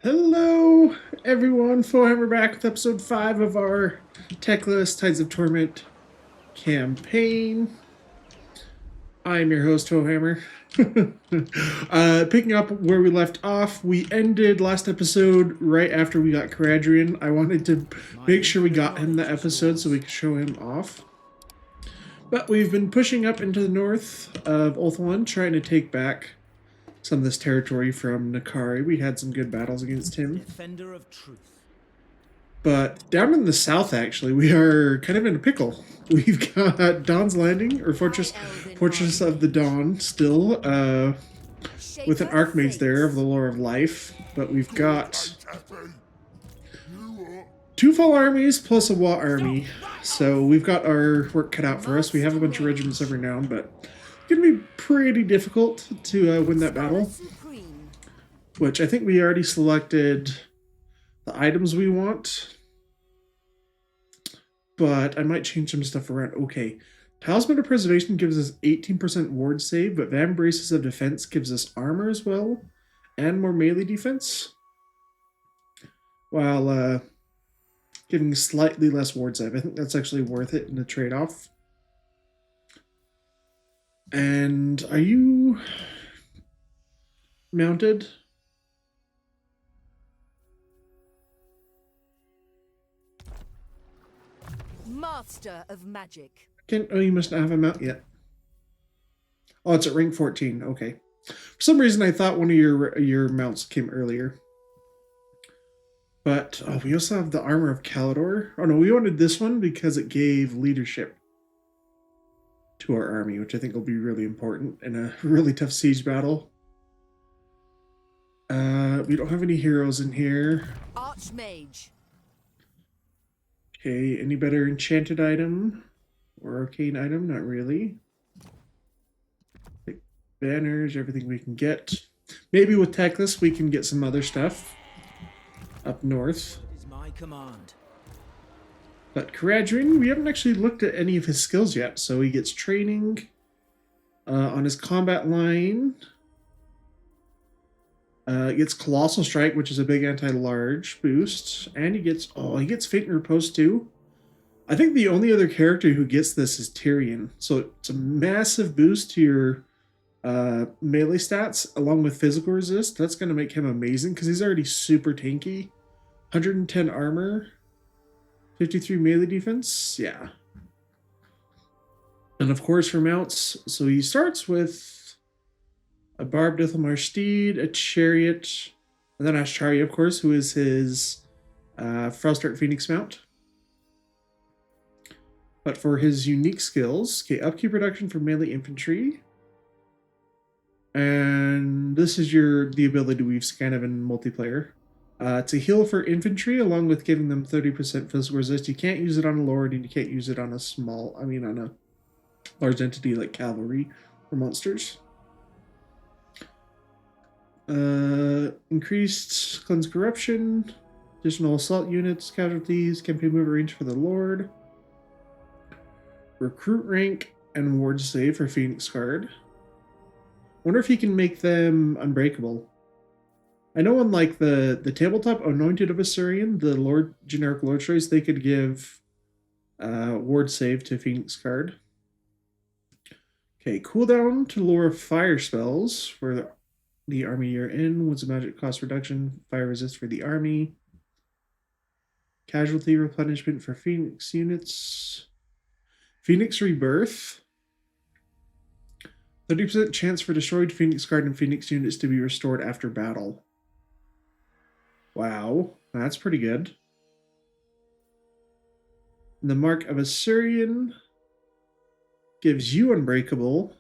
Hello, everyone. Warhammer back with episode 5 of our Teclis Tides of Torment campaign. I'm your host, Warhammer. Picking up where we left off, we ended last episode right after we got TYRION. I wanted to make sure we got him the episode so we could show him off. But we've been pushing up into the north of Ulthuan, trying to take back some of this territory from Nakari. We had some good battles against him. Defender of truth. But down in the south, actually, we are kind of in a pickle. We've got Dawn's Landing, or Fortress of the Dawn, still, with an Archmage there of the Lore of Life. But we've got 2 full armies plus a Wa army. So we've got our work cut out for us. We have a bunch of regiments every now, but it's going to be pretty difficult to win that battle. Which I think we already selected the items we want. But I might change some stuff around. Okay. Talisman of Preservation gives us 18% ward save, but Van Braces of Defense gives us armor as well. And more melee defense. While giving slightly less ward save. I think that's actually worth it in the trade-off. And are you mounted? Master of Magic. Oh, you must not have a mount yet. Oh, it's at rank 14. Okay. For some reason, I thought one of your mounts came earlier. But, oh, we also have the Armor of Calidor. Oh, no, we wanted this one because it gave leadership to our army, which I think will be really important in a really tough siege battle. We don't have any heroes in here. Archmage. Okay, any better enchanted item or arcane item? Not really. Like banners, everything we can get. Maybe with Teclis we can get some other stuff up north. Is my command. But Caradrin, we haven't actually looked at any of his skills yet. So he gets training on his combat line. Gets Colossal Strike, which is a big anti-large boost, and he gets Faint Riposte too. I think the only other character who gets this is TYRION, so it's a massive boost to your melee stats along with physical resist. That's going to make him amazing because he's already super tanky. 110 armor, 53 melee defense, yeah. And of course for mounts, so he starts with a Barbed Ithilmar Steed, a Chariot, and then Ashtaria, of course, who is his Frostart Phoenix mount. But for his unique skills, okay, upkeep reduction for melee infantry. And this is the ability we've kind of in multiplayer. To heal for infantry, along with giving them 30% physical resist. You can't use it on a lord, and you can't use it on on a large entity like cavalry or monsters. Increased cleanse corruption, additional assault units, casualties, campaign move range for the Lord, recruit rank, and ward save for Phoenix Guard. Wonder if he can make them unbreakable. I know on like the tabletop Anointed of Assyrian, the generic Lord choice, they could give ward save to Phoenix Guard. Okay, cooldown to lower fire spells for the army you're in. What's a magic cost reduction? Fire resist for the army. Casualty replenishment for Phoenix units. Phoenix Rebirth. 30% chance for destroyed Phoenix Guard and Phoenix units to be restored after battle. Wow, that's pretty good. And the Mark of Assyrian gives you unbreakable.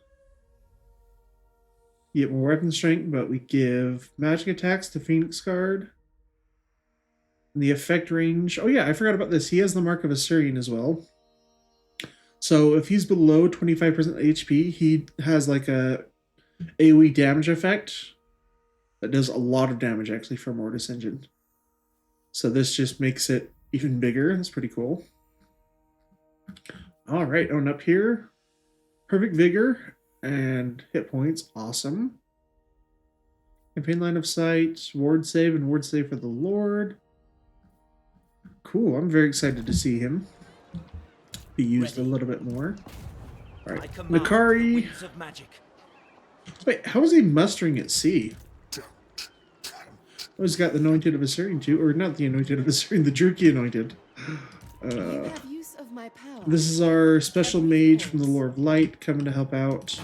You get more weapon strength, but we give magic attacks to Phoenix Guard. And the effect range. Oh yeah, I forgot about this. He has the Mark of Assyrian as well. So if he's below 25% HP, he has like a AoE damage effect that does a lot of damage actually for Mortis Engine. So this just makes it even bigger. That's pretty cool. All right, on up here. Perfect Vigor and hit points. Awesome. Campaign line of sight, ward save, and ward save for the Lord. Cool, I'm very excited to see him be used Ready. a little bit more. All I right, command the Nakari. winds of magic. Wait, how is he mustering at sea? Oh, he's got the Anointed of Assyrian too, or not the Anointed of Assyrian, the Druki Anointed. You have use of my power. This is our special mage from the Lord of Light coming to help out.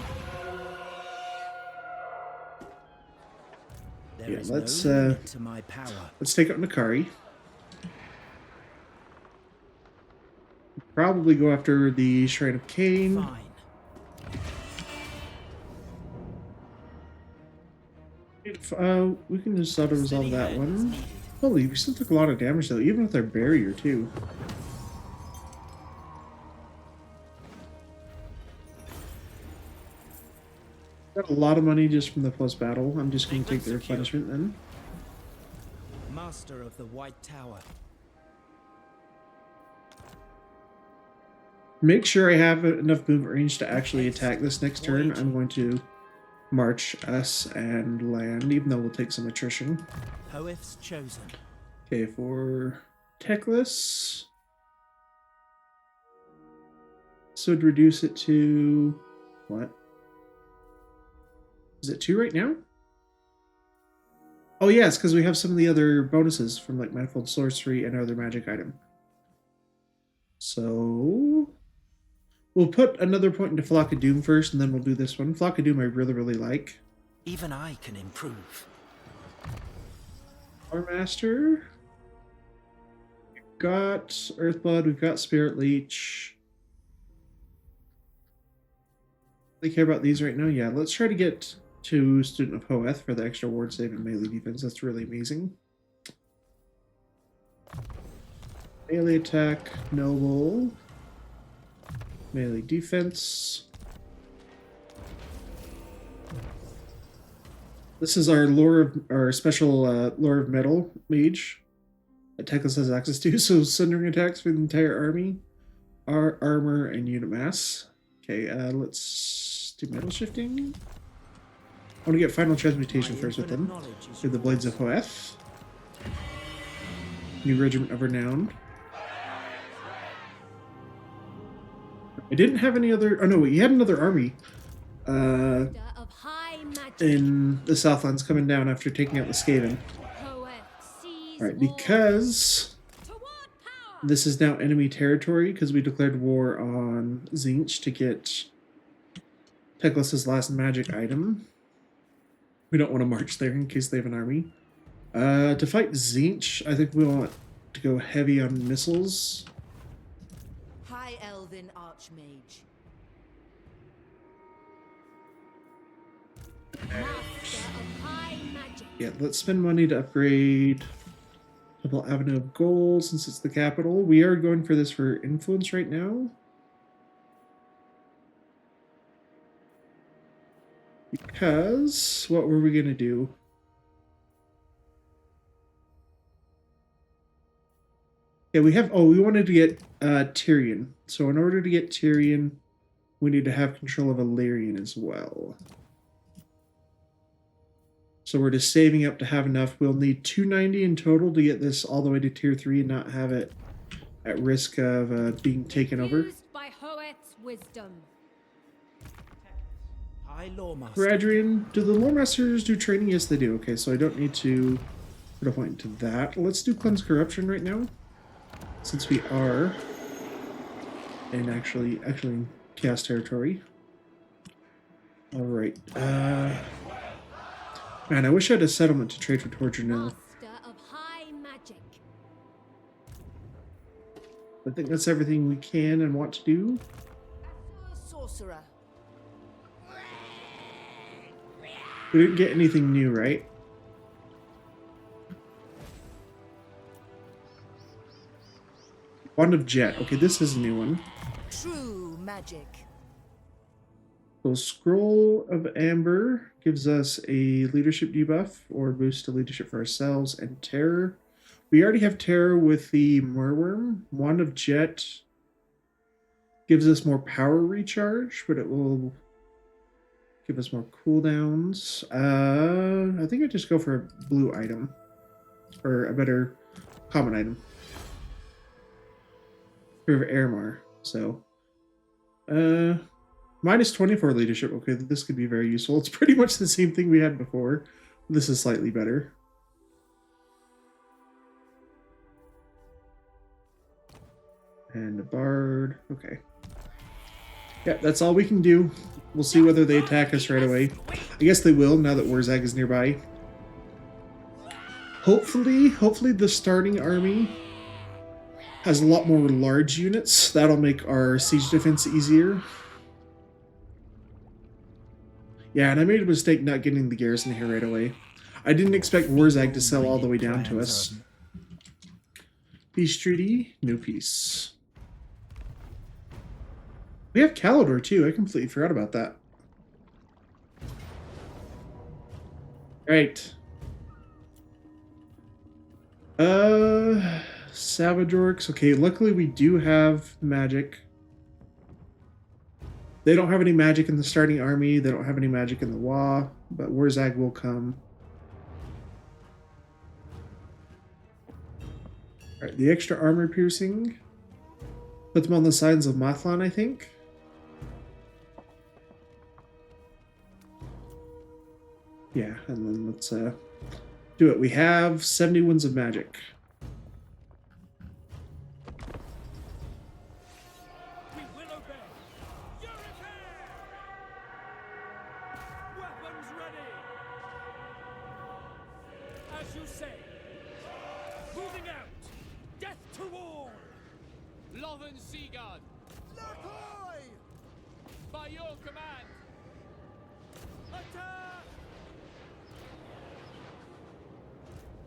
There Yeah, is let's no limit to my power. let's take out Nakari. Probably go after the Shrine of Cain. Fine. We can just auto-resolve Steady that hand is one. needed. Holy, we still took a lot of damage though, even with our barrier too. Got a lot of money just from the plus battle. I'm just going to take the replenishment then. Master of the White Tower. Make sure I have enough movement range to actually attack this next turn. I'm going to march us and land, even though we'll take some attrition. Poets chosen. Okay, for Teclis. So would reduce it to what? Is it 2 right now? Oh yes, because we have some of the other bonuses from like Manifold Sorcery and other magic item. So we'll put another point into Flock of Doom first, and then we'll do this one. Flock of Doom I really, really like. Even I can improve. Our Master. We've got Earthblood, we've got Spirit Leech. They care about these right now? Yeah, let's try to get to Student of Hoeth for the extra ward save and melee defense. That's really amazing. Melee attack, Noble. Melee defense. This is our our special Lore of Metal mage that Teclis has access to. So sundering attacks for the entire army, our armor and unit mass. Okay, let's do metal shifting. I want to get final transmutation first with them. Do the Blades of Hoeth. New Regiment of Renown. I didn't have any other. Oh no, wait, you had another army Of high magic. in the Southlands coming down after taking out the Skaven. Alright, because this is now enemy territory, because we declared war on Tzeentch to get Teclis' last magic item. We don't want to march there in case they have an army. To fight Tzeentch, I think we want to go heavy on missiles. High Elven Archmage. Master of high magic. Yeah, let's spend money to upgrade Temple Avenue of Gold since it's the capital. We are going for this for influence right now. Because what were we going to do? Yeah, we have. Oh, we wanted to get TYRION. So in order to get TYRION, we need to have control of Illyrian as well. So we're just saving up to have enough. We'll need 290 in total to get this all the way to tier 3 and not have it at risk of being taken over. Used by Hoeth's wisdom. High Lawmaster. Adrian, do the Lore Masters do training? Yes, they do. Okay, so I don't need to put a point to that. Let's do Cleanse Corruption right now, since we are in actually Chaos territory. All right. Man, I wish I had a settlement to trade for Torture now. Master of high magic. I think that's everything we can and want to do. Sorcerer. We didn't get anything new, right? Wand of Jet. Okay, this is a new one. True magic. So Scroll of Amber gives us a leadership debuff or boost to leadership for ourselves, and Terror. We already have Terror with the Merworm. Wand of Jet gives us more power recharge, but it will give us more cooldowns. I think I'd just go for a blue item. Or a better common item. For Airmar. So, minus 24 leadership. Okay, this could be very useful. It's pretty much the same thing we had before. This is slightly better. And a bard. Okay. Yeah, that's all we can do. We'll see whether they attack us right away. I guess they will now that Warzag is nearby. Hopefully the starting army has a lot more large units. That'll make our siege defense easier. Yeah, and I made a mistake not getting the garrison here right away. I didn't expect Warzag to sell all the way down to us. Peace treaty, no peace. We have Calidor too. I completely forgot about that. Right. Savage Orcs. Okay, luckily we do have magic. They don't have any magic in the starting army. They don't have any magic in the WA, but Warzag will come. Alright, the extra armor piercing. Put them on the sides of Mathlan, I think. Yeah, and then let's do it. We have 70 winds of magic. We will obey. Unity! Weapons ready. As you say. Moving out. Death to all. Lothern Seaguard, Lakoy! by your command. Attack!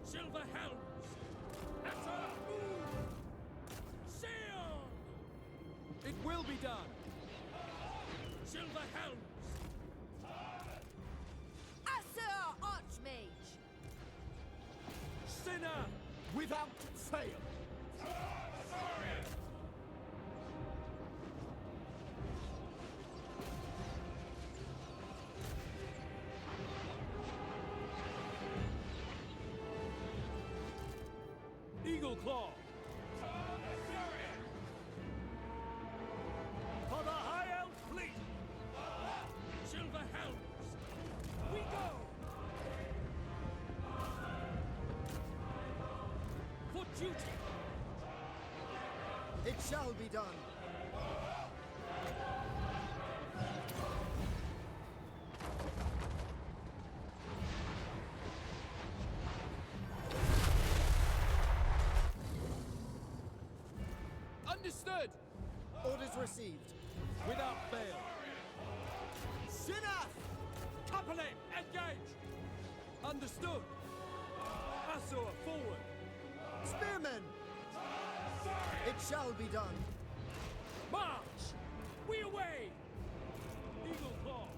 Silver Helms! Attack! Sail! It will be done! Silver Helms! Asur Archmage! Sinner! Without fail! Eagle Claw! For the High Elf Fleet! Silver Helms! We go! For duty! It shall be done. Understood. Orders received. Without fail! Sinaf! Company, engage! Understood! Asur, forward! Spearmen! It shall be done. March! We away! Eagle Claw!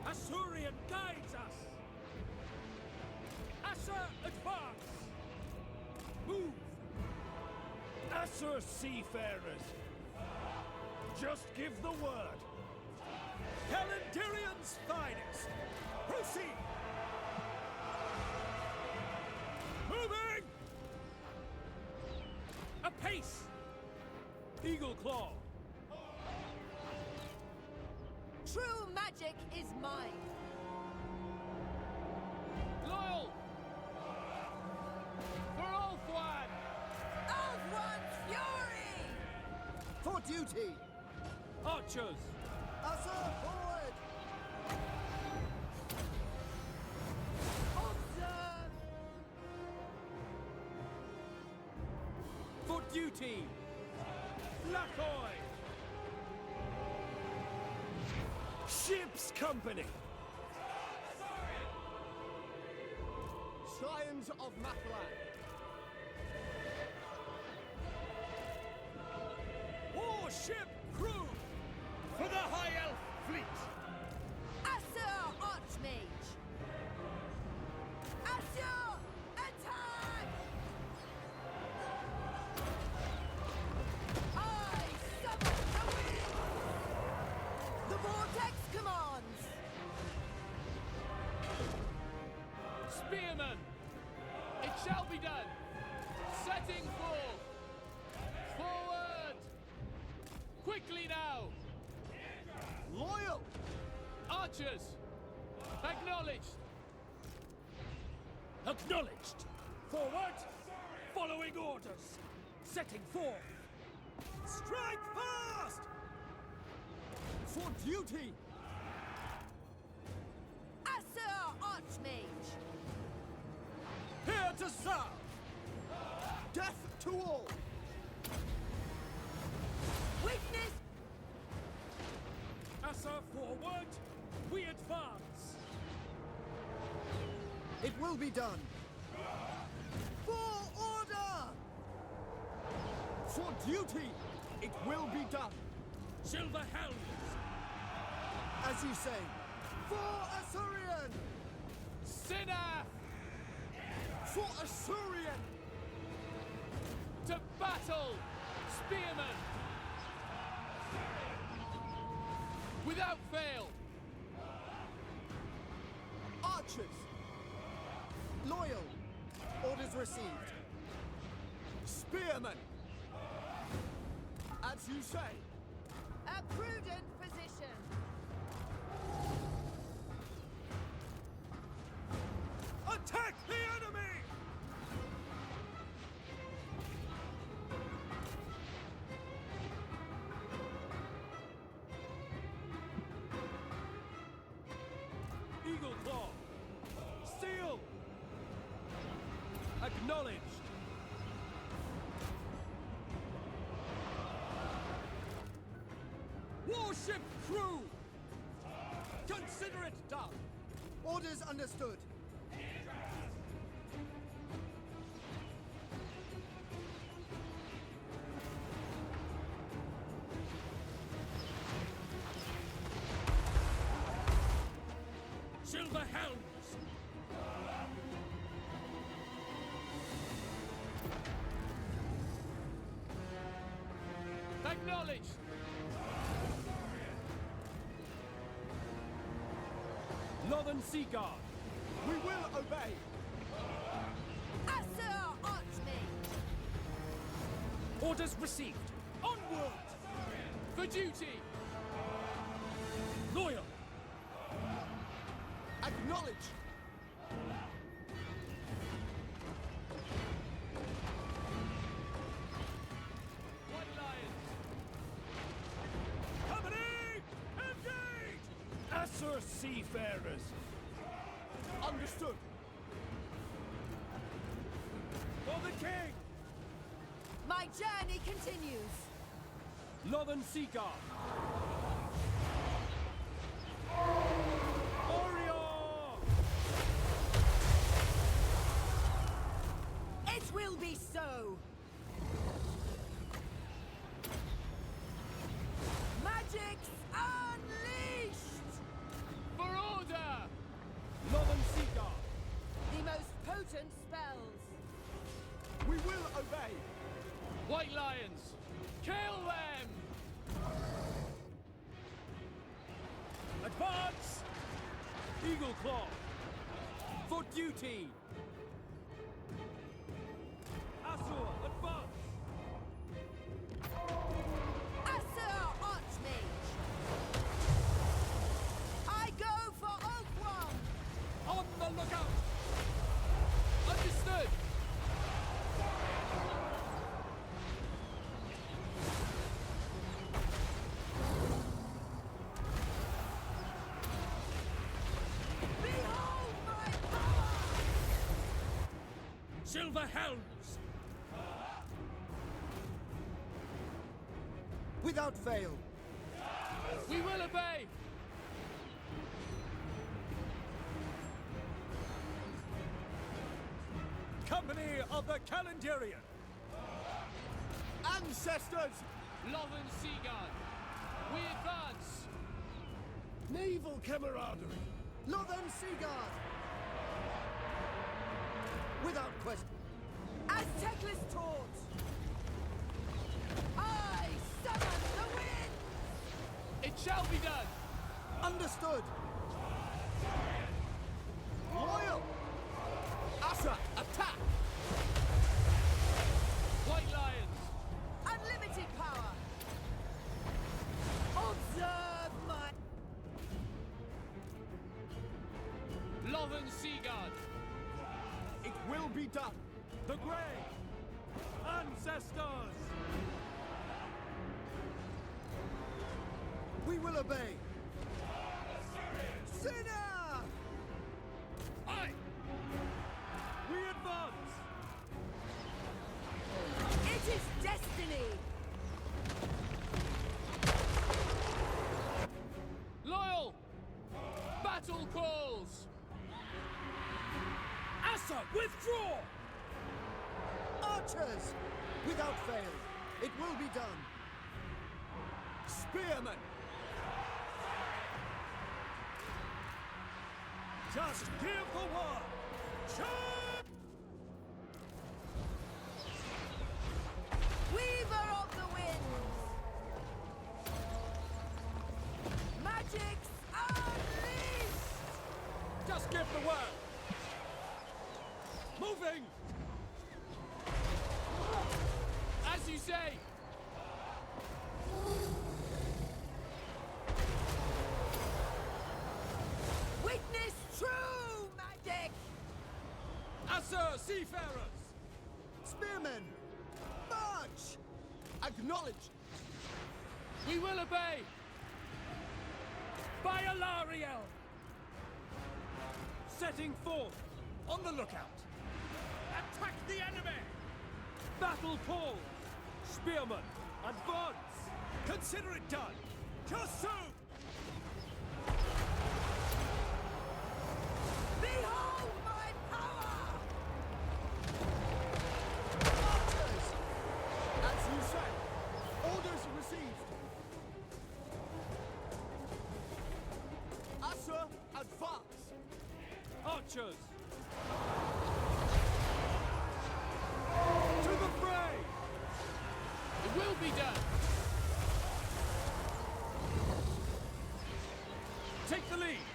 Asurian guides us! Asur, advance! Move! Asur seafarers! Just give the word! Calendirion's finest! Proceed! Moving! Apace! Eagle Claw! True magic is mine. Loyal. For Ulthwan. Ulthwan's fury! For duty! Archers! Asur forward! Observe! For duty! Lakoy! Ship's company! Scions of Mathlan! Warship crew! For the High Elf Fleet! Asur Archmage! Asur, attack! I summon the wind! The vortex commands! shall be done. Setting forth. Forward. Quickly now. Loyal! Archers. Acknowledged. Acknowledged. Forward. Following orders. Setting forth. Strike fast! For duty! Assur Archmage! Here to serve! Death to all! Witness! Assa forward. We advance. It will be done! For order! For duty! It will be done! Silver helms. As you say, for Assyrian! Sinner. For Assyrian! To battle. Spearmen. Without fail. Archers! Loyal! Orders received. Spearmen! As you say. A prudent position! Attack the enemy! Eagle claw. Steel. Acknowledged. Warship crew! Consider it done! Orders understood. Silver helms. Acknowledged. Northern Sea Guard. We will obey! Assur Archmage! Orders received. Onward. For duty. Loyal. Acknowledge! White Lions. Company. Engage. Assur seafarers. Understood! For the king. My journey continues! Northern Sea Guard. Orion. It will be so! Magics unleashed! For order. Northern Sea Guard. The most potent spells! We will obey! White Lions. Kill them. Advance. Eagle claw. For duty. Assur, advance. Assur Archmage! I go for Oakwam! On the lookout. Understood. Behold my power! Silver helms. Without fail! We will obey. Company of the Calendarian. Ancestors! Lothern Sea Guard. We advance. Naval camaraderie! Northern Sea Guard! Without question! As Teclis taught! I summon the wind! It shall be done. Understood! Loyal! Asa, attack! be done. The grave! Ancestors! We will obey. Sinner! Aye! We advance! It is destiny! Loyal! Battle calls! Assa, withdraw! Archers! Without fail, it will be done. Spearmen! Just give the word! Charge! Weaver of the winds! Magics unleashed! Just give the word! Moving! As you say! Witness true magic! Assa, seafarers! Spearmen! March! Acknowledge! We will obey! By Alariel! Setting forth! On the lookout! Attack the enemy! Battle calls! Spearmen, advance! Consider it done! Pursue! Behold my power! Archers! As you said, orders received. Assa, advance! Archers! To the fray! It will be done! Take the lead!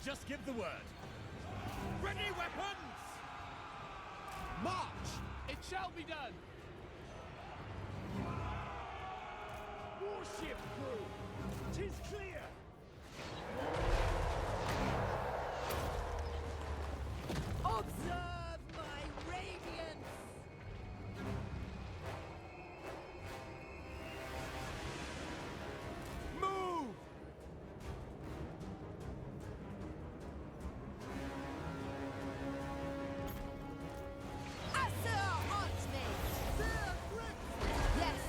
Just give the word. Ready weapons! March! It shall be done! Warship crew! 'Tis clear! Observe my radiance! Move! Assa Archmage! Their grip! Yes!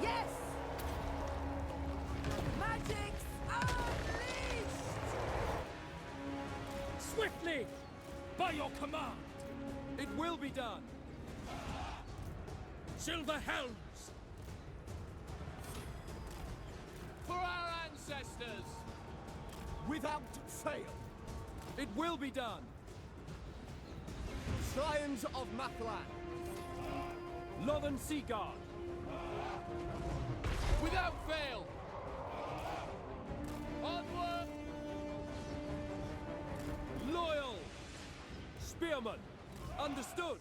Yes! Magics unleashed! Swiftly! By your command! It will be done! Silver helms! For our ancestors! Without fail! It will be done! Scions of Mathlan! Northern Sea Guard! Without fail! Onward! Loyal! Spearmen! Understood!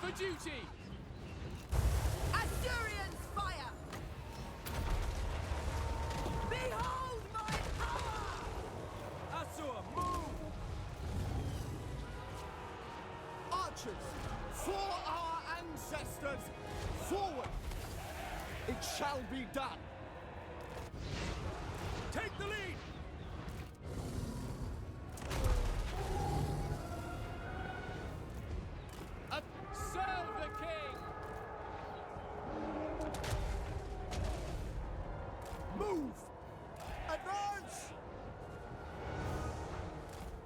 For duty! Asturians fire! Behold my power! Assur, move! Archers! For our ancestors! Forward! It shall be done! Take the lead! Serve the king! Move! Advance!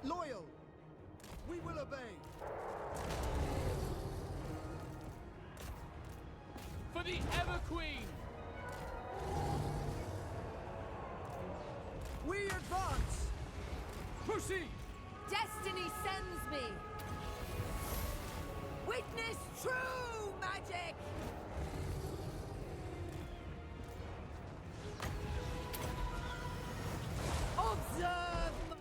Loyal! We will obey! For the Ever Queen! We advance! Proceed! Destiny sends me! Witness true magic! Observe my...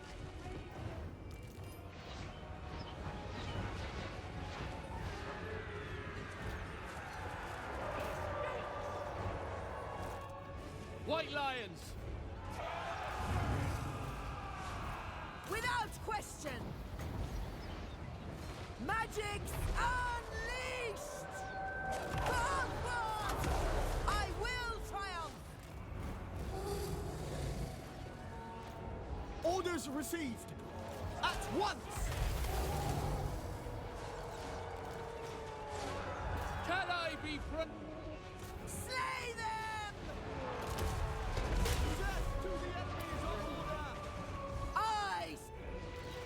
White Lions. Without question. Magic's unleashed. Forward! I will triumph. Orders received. At once. Can I be Slay them! Death to the enemies of order. I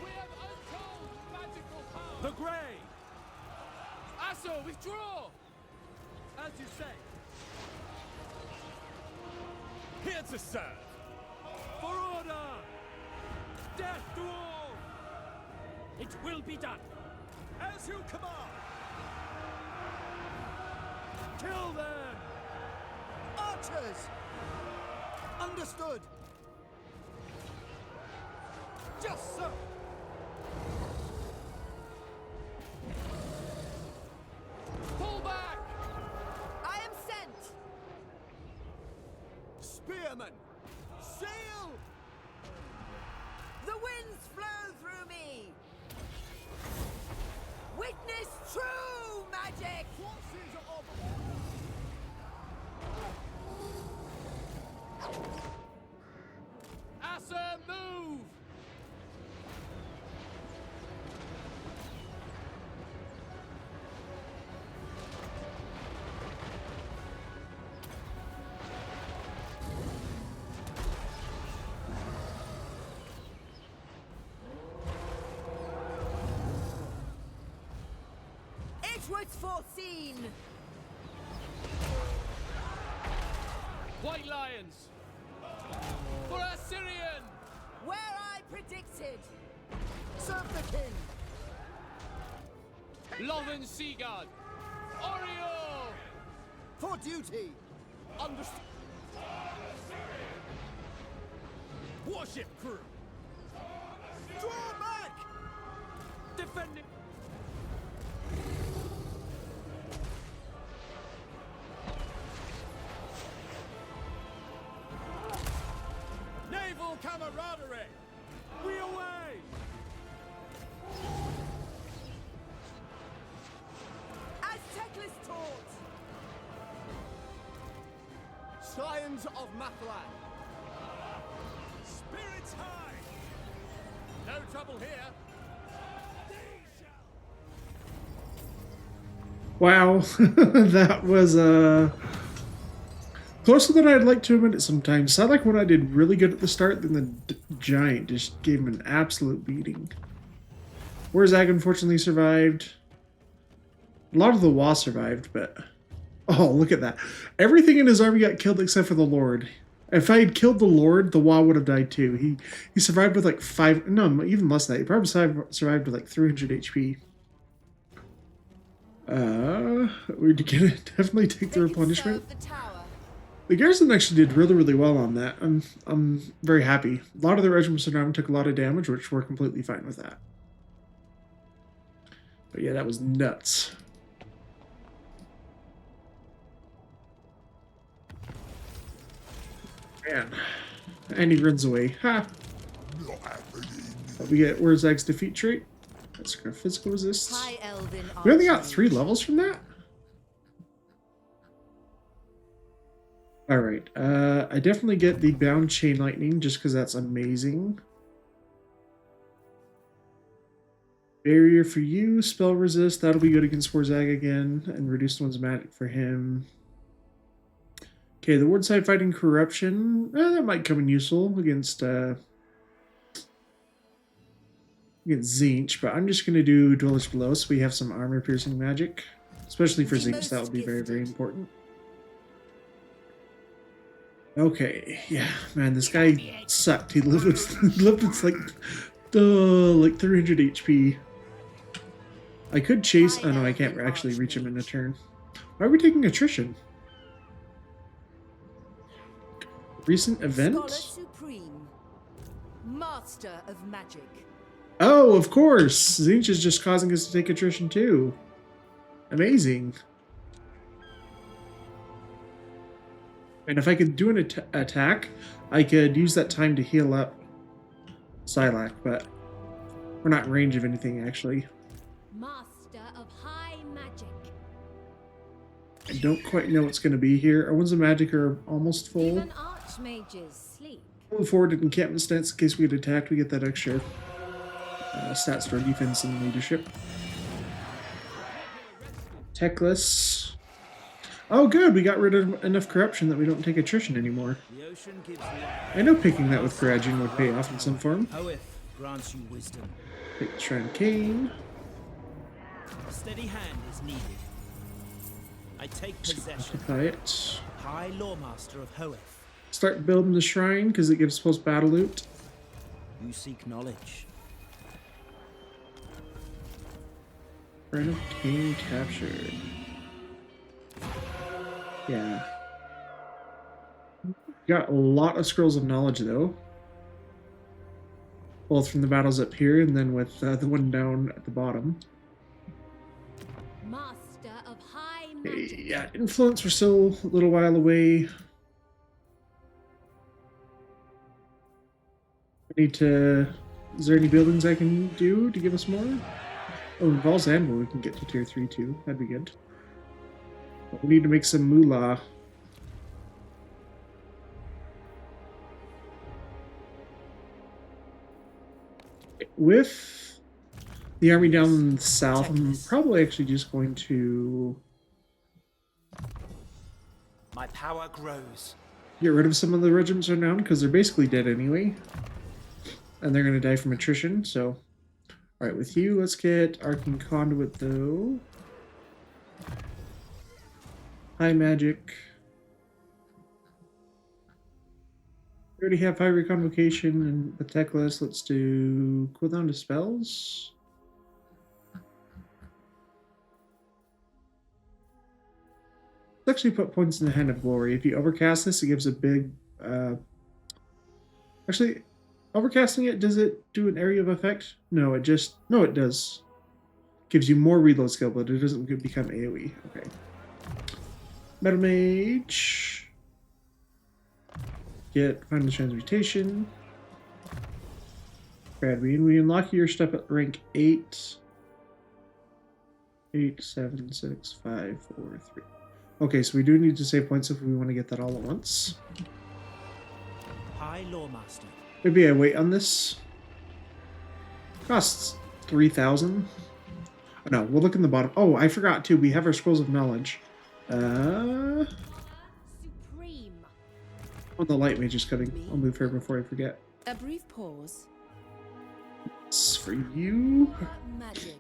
We have untold magical power. The Grey. Asso, withdraw. As you say. Here to serve. For order. Death to all. It will be done. As you command. Kill them. Archers. Understood. Just so. Pull back. I am sent. Spearmen. Sail. The winds flow through me. Witness true magic. Forces of order. Assa, move. It was foreseen. White Lions. For Assyrian. Where I predicted. Serve the king. Lothern Seaguard. Oriole. For duty. Understood. Warship crew. Draw back. Defending. Naval camaraderie. We away. As Teclis taught. Scions of Mathlan. Spirits high. No trouble here. Wow, that was closer than I'd like to admit it sometimes. Sounded like when I did really good at the start, then the giant just gave him an absolute beating. Warzag unfortunately survived. A lot of the Wa survived, but oh, look at that. Everything in his army got killed except for the Lord. If I had killed the Lord, the Wa would have died too. He survived with like even less than that. He probably survived with like 300 HP. We're gonna definitely take the They can replenishment. serve the tower. The garrison actually did really, really well on that. I'm very happy. A lot of the regiments around took a lot of damage, which we're completely fine with that. But yeah, that was nuts. Man. And he runs away. Ha! We get Warzag's defeat trait. That's our physical resist. High Elven We only got archers. 3 levels from that? Alright, I definitely get the Bound Chain Lightning just because that's amazing. Barrier for you, Spell Resist, that'll be good against Warzag again, and Reduced One's Magic for him. Okay, the Ward Side Fighting Corruption, that might come in useful against Zinch, but I'm just going to do Dwellers Below so we have some armor-piercing magic. Especially for The Zinch, that would be very, very most important. Okay, yeah, man, this guy sucked. He lived with like 300 HP. I could chase. Oh no, I can't actually reach him in a turn. Why are we taking attrition? Recent event? Scholar Supreme. Master of Magic. Oh, of course! Zinch is just causing us to take attrition too. Amazing. And if I could do an attack, I could use that time to heal up Silac, but we're not in range of anything, actually. Master of high magic. I don't quite know what's going to be here. Our ones of magic are almost full. Even archmages sleep. Move forward to encampment stance in case we get attacked. We get that extra stats for defense and leadership. Teclis. Oh, good. We got rid of enough corruption that we don't take attrition anymore. The ocean gives I know picking that with Coragine would pay off in some form. Hoeth grants you wisdom. Take the Shrine of Cain. A steady hand is needed. I take possession. Occupy it. High Lawmaster of Hoeth. Start building the shrine because it gives post-battle loot. You seek knowledge. Shrine of Cain captured. Yeah. Got a lot of scrolls of knowledge though. Both from the battles up here and then with the one down at the bottom. Master of high Okay, magic. yeah, influence, we're still a little while away. I need to... Is there any buildings I can do to give us more? Oh, in Val's Anvil we can get to tier 3 too. That'd be good. But we need to make some moolah. With the army down south, I'm probably actually just going to My power grows. get rid of some of the regiments around because they're basically dead anyway. And they're going to die from attrition, so... Alright, with you, let's get Arcane Conduit, though. High Magic. We already have High Reconvocation and the Teclis. Let's do cooldown to spells. Let's actually put points in the Hand of Glory. If you overcast this, it gives a big... Actually... Overcasting it, does it do an area of effect? No, it just... No, it does. Gives you more reload skill, but it doesn't become AoE. Okay. Metal Mage. Get Final Transmutation. Bradween. We unlock your stuff at rank 8. 8, 7, 6, 5, 4, 3. Okay, so we do need to save points if we want to get that all at once. High Lawmaster. Maybe I wait on this. Costs 3,000. Oh, no, we'll look in the bottom. Oh, I forgot too. We have our scrolls of knowledge. Supreme. Oh, the light mage is coming. I'll move her before I forget. A brief pause. It's for you. Magic.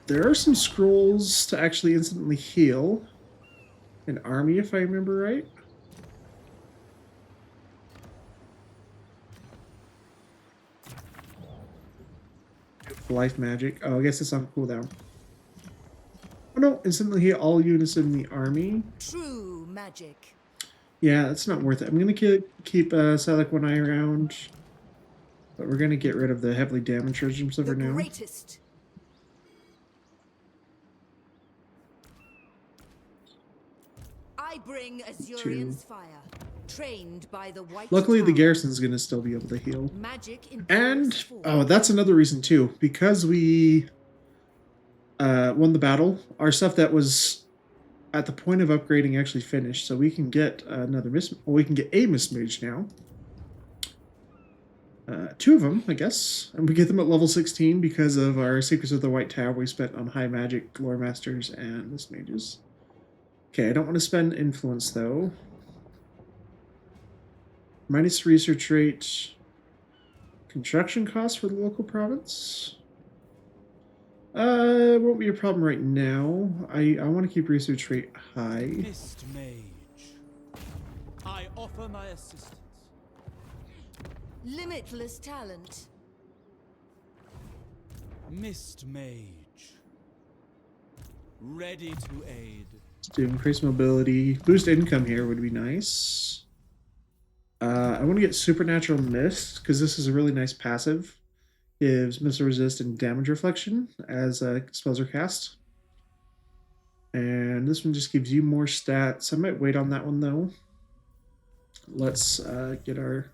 There are some scrolls to actually instantly heal an army, if I remember right. Life magic. Oh, I guess it's on cooldown. Oh no, instantly heal all units in the army. True magic. Yeah, it's not worth it. I'm gonna keep Silac one eye around, but we're gonna get rid of the heavily damaged regimes The for now. greatest. I bring Azurian's fire, trained by the white. Luckily, the Tower. garrison's gonna still be able to heal. Magic in And purest form. oh, that's another reason too. Because we won the battle, our stuff that was at the point of upgrading actually finished, so we can get another we can get a Mage now. 2 of them, I guess, and we get them at level 16 because of our Secrets of the White Tower we spent on High Magic, Lore Masters, and Mages. Okay, I don't want to spend influence though. Minus research rate. Construction costs for the local province. It won't be a problem right now. I want to keep research rate high. Mist Mage. I offer my assistance. Limitless talent. Mist Mage. Ready to aid. Let's do increase mobility. Boost income here would be nice. I want to get Supernatural Mist, because this is a really nice passive. Gives missile resist and damage reflection as spells are cast. And this one just gives you more stats. I might wait on that one though. Let's get our...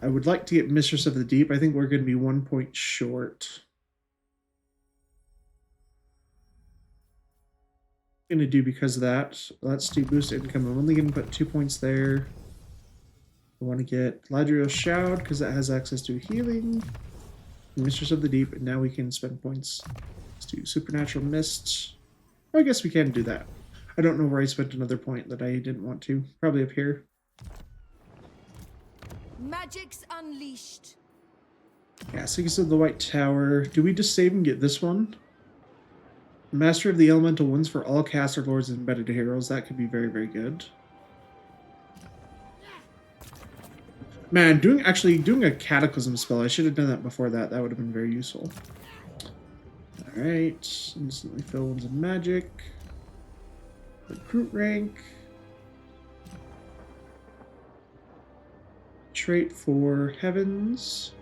I would like to get Mistress of the Deep. I think we're going to be 1 point short. Going to do because of that. Let's do boost income. I'm only going to put 2 points there. I want to get Ladriel's Shroud because that has access to healing. Mistress of the Deep, and now we can spend points. Let's do Supernatural Mist. I guess we can do that. I don't know where I spent another point that I didn't want to. Probably up here. Magic's unleashed. Yeah, Secrets of the White Tower. Do we just save and get this one? Master of the Elemental Winds for all caster lords and embedded heroes. That could be very, very good. Man, doing a Cataclysm spell. I should have done that before that. That would have been very useful. Alright. Instantly fill ones of magic. Recruit rank. Trait for Heavens.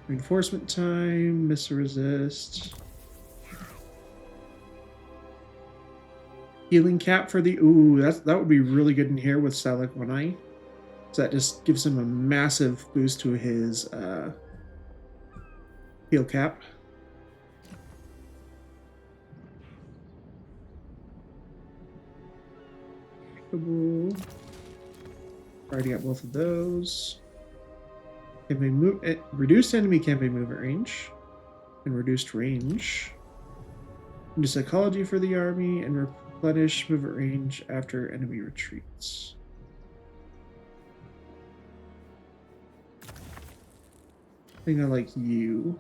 Reinforcement time. Miss or resist. Healing cap for the... Ooh, that would be really good in here with Salak One Eye. So that just gives him a massive boost to his heal cap. Already got both of those. Campaign move, reduced enemy campaign movement range and reduced range. Do psychology for the army and replenish movement range after enemy retreats. I think I like you.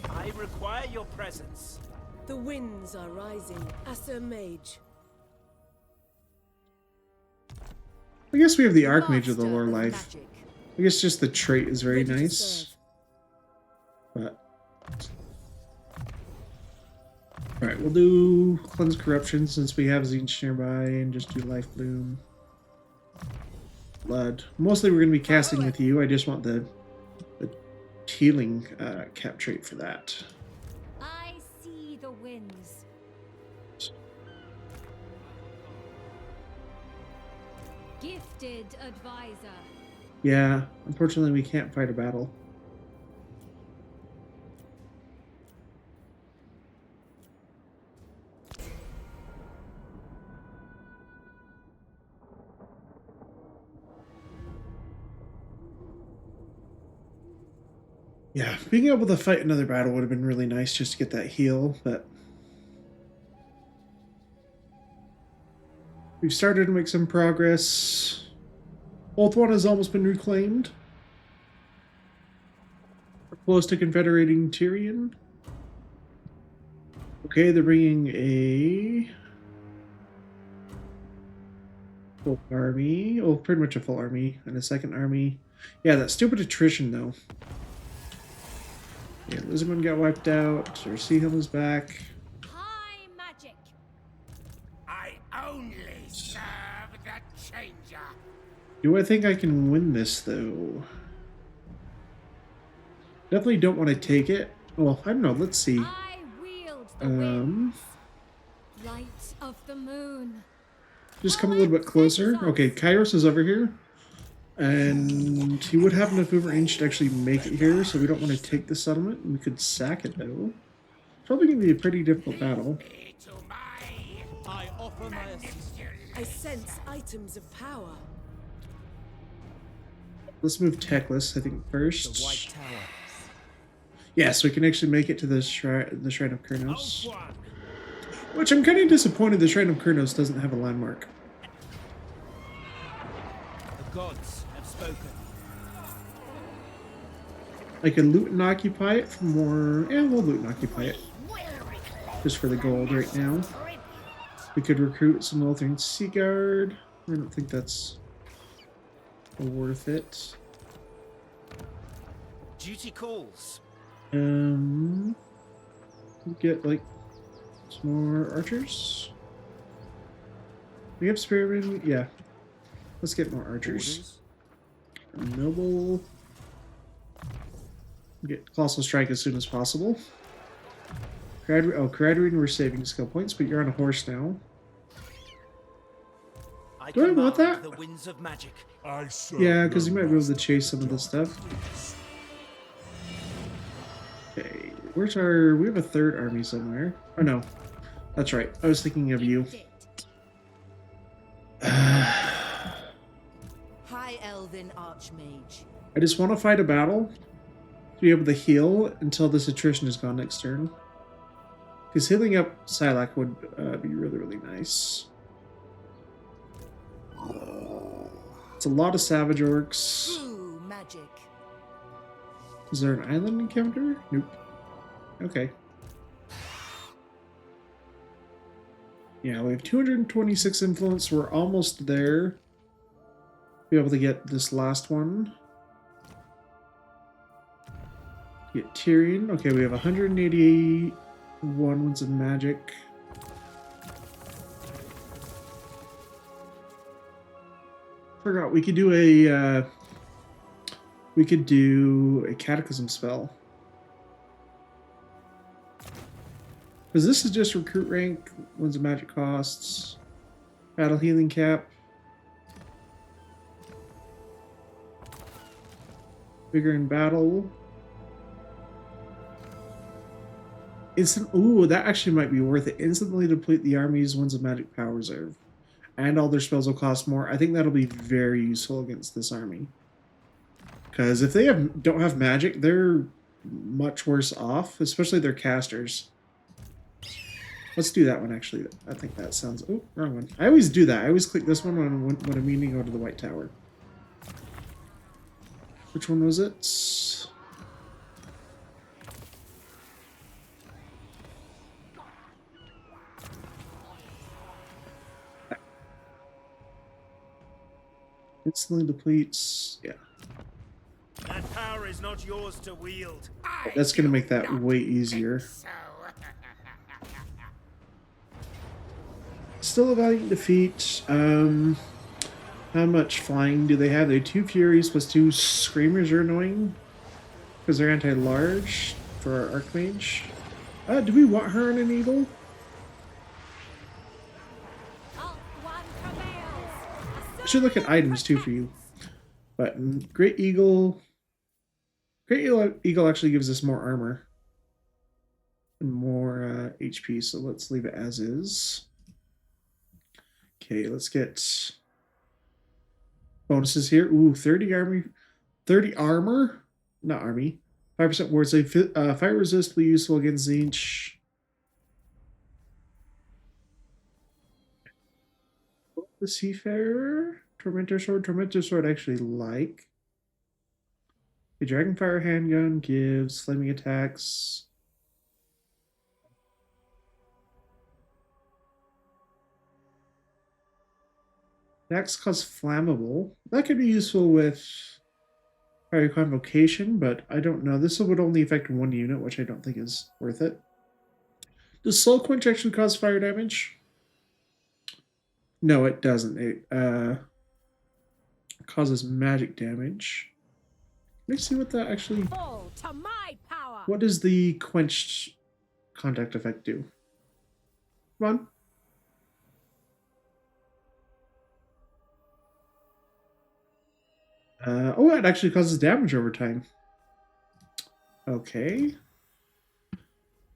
I require your presence. The winds are rising. Asser Mage. I guess we have the Archmage of the Master Lore of Life. magic. I guess just the trait is very Ready to nice. serve. But alright, we'll do Cleanse Corruption since we have Zinch nearby and just do Life Bloom. Blood. Mostly we're going to be casting with you. I just want the healing cap trait for that. I see the winds. Gifted advisor. Yeah, unfortunately we can't fight a battle. Yeah, being able to fight another battle would have been really nice just to get that heal, but we've started to make some progress. Oath One has almost been reclaimed. We're close to confederating TYRION. Okay, they're bringing a full army. Oh, pretty much a full army and a second army. Yeah, that stupid attrition though. Yeah, Lizardman got wiped out. Our Sea Hill is back. High magic. I only serve the changer. Do I think I can win this, though? Definitely don't want to take it. Well, I don't know. Let's see. I wield the winds. Light of the moon. Just come a little bit closer. Okay, Kairos is over here. And he would have enough movement range to actually make it here, so we don't want to take the settlement. We could sack it, though. Probably going to be a pretty difficult battle. I offer my assistance. I sense items of power. Let's move Teclis, I think, The first. White Tower. Yeah, so we can actually make it to the Shrine of Kurnos. Oath One. Which I'm kind of disappointed the Shrine of Kurnos doesn't have a landmark. The gods have spoken. I could loot and occupy it for more... Yeah, we'll loot and occupy it. Just for the gold right now. We could recruit some Lotharian Sea Guard. I don't think that's worth it. Duty calls. We'll get like some more archers. We have spearmen. Yeah, let's get more archers. Orders. Noble. Get Colossal Strike as soon as possible. Cradrian, we're saving skill points, but you're on a horse now. I Do I want command that? the winds of magic. I serve Yeah, because no you might be able to master chase some of this stuff. Okay, where's our... We have a third army somewhere. Oh, no. That's right. I was thinking of you. High Elven Archmage. I just want to fight a battle to be able to heal until this attrition is gone next turn. Because healing up Silac would be really, really nice. It's a lot of Savage Orcs. True magic. Is there an island encounter? Nope. Okay. Yeah, we have 226 influence. We're almost there. Be able to get this last one. Get Tyrion. Okay, we have 181 Winds of Magic. Forgot we could do a Cataclysm spell. Because this is just recruit rank, Winds of Magic costs, battle healing cap. Bigger in battle. Ooh, that actually might be worth it. Instantly deplete the army's Winds of Magic power reserve. And all their spells will cost more. I think that'll be very useful against this army. Because if they don't have magic, they're much worse off, especially their casters. Let's do that one, actually. I think that sounds... Oh, wrong one. I always do that. I always click this one when I'm meaning to go to the White Tower. Which one was it? Instantly depletes... Yeah. That power is not yours to wield. That's going to make that way easier. Still a valiant defeat. How much flying do they have? They have 2 Furies plus 2 Screamers are annoying. Because they're anti-large for our Archmage. Do we want her on an Eagle? I should look at items too for you. But Great Eagle... Great Eagle actually gives us more armor. And more HP, so let's leave it as is. Okay, let's get bonuses here. Ooh, 30 armor, not army. 5% ward save. Fire resist will be useful against Zinch. The Seafarer, Tormentor Sword I actually like. The Dragonfire handgun gives flaming attacks. Attacks cause flammable. That could be useful with Fire Convocation, but I don't know. This would only affect 1 unit, which I don't think is worth it. Does Soul Quench actually cause fire damage? No, it doesn't. It causes magic damage. Let me see what that actually... Fall to my power. What does the quenched contact effect do? Come on. Oh, it actually causes damage over time. Okay.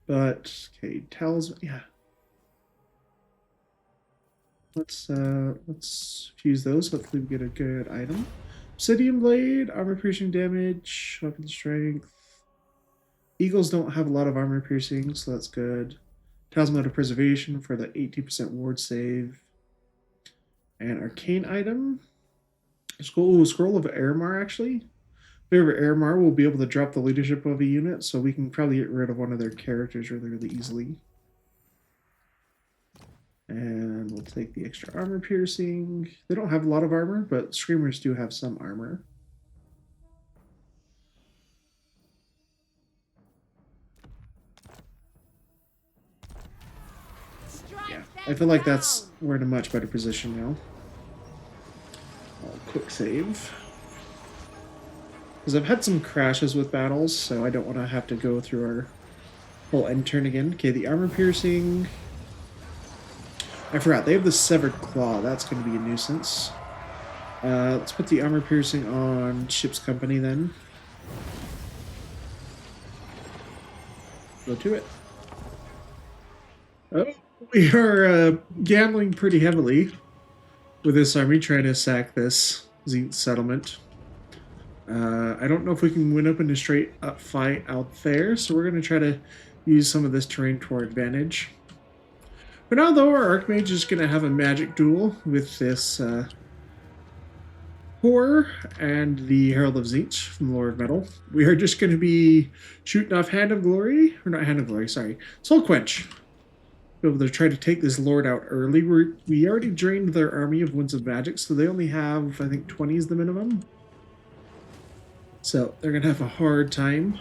But, okay, tells... Yeah. Let's fuse those. Hopefully we get a good item. Obsidian Blade, armor piercing damage, weapon strength. Eagles don't have a lot of armor piercing, so that's good. Talisman of Preservation for the 18% ward save. And arcane item. Scroll of Airmar, actually. Favor Airmar will be able to drop the leadership of a unit, so we can probably get rid of one of their characters really, really easily. And we'll take the extra armor piercing. They don't have a lot of armor, but Screamers do have some armor. Yeah, I feel like we're in a much better position now. Quick save. Because I've had some crashes with battles, so I don't want to have to go through our whole end turn again. Okay, the armor piercing. I forgot, they have the severed claw. That's going to be a nuisance. Let's put the armor piercing on ship's company then. Go to it. Oh, we are gambling pretty heavily with this army trying to sack this Zenith settlement. I don't know if we can win up in a straight up fight out there, so we're going to try to use some of this terrain to our advantage. For now, though, our Archmage is going to have a magic duel with this Horror and the Herald of Zenith from the Lore of Metal. We are just going to be shooting off Hand of Glory, or not Hand of Glory, sorry, Soul Quench. Be able to try to take this Lord out early. We already drained their army of Winds of Magic, so they only have, I think, 20 is the minimum. So they're going to have a hard time.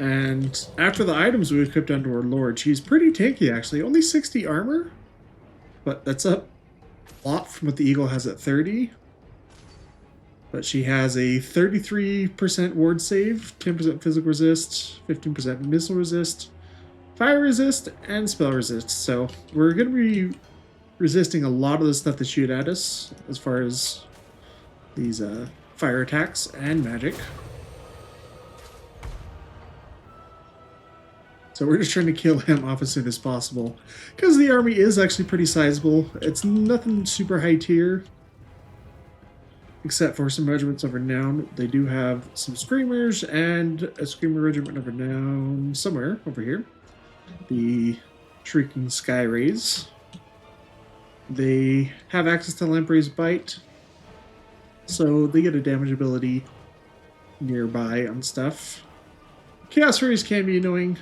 And after the items we equipped onto our Lord, she's pretty tanky actually. Only 60 armor, but that's up a lot from what the Eagle has at 30. But she has a 33% ward save, 10% physical resist, 15% missile resist, fire resist, and spell resist. So we're going to be resisting a lot of the stuff that shoot at us as far as these fire attacks and magic. So we're just trying to kill him off as soon as possible. Because the army is actually pretty sizable. It's nothing super high tier. Except for some regiments of renown. They do have some screamers and a screamer regiment of renown somewhere over here. The Shrieking Sky Rays. They have access to Lamprey's Bite. So they get a damage ability nearby on stuff. Chaos Rays can be annoying,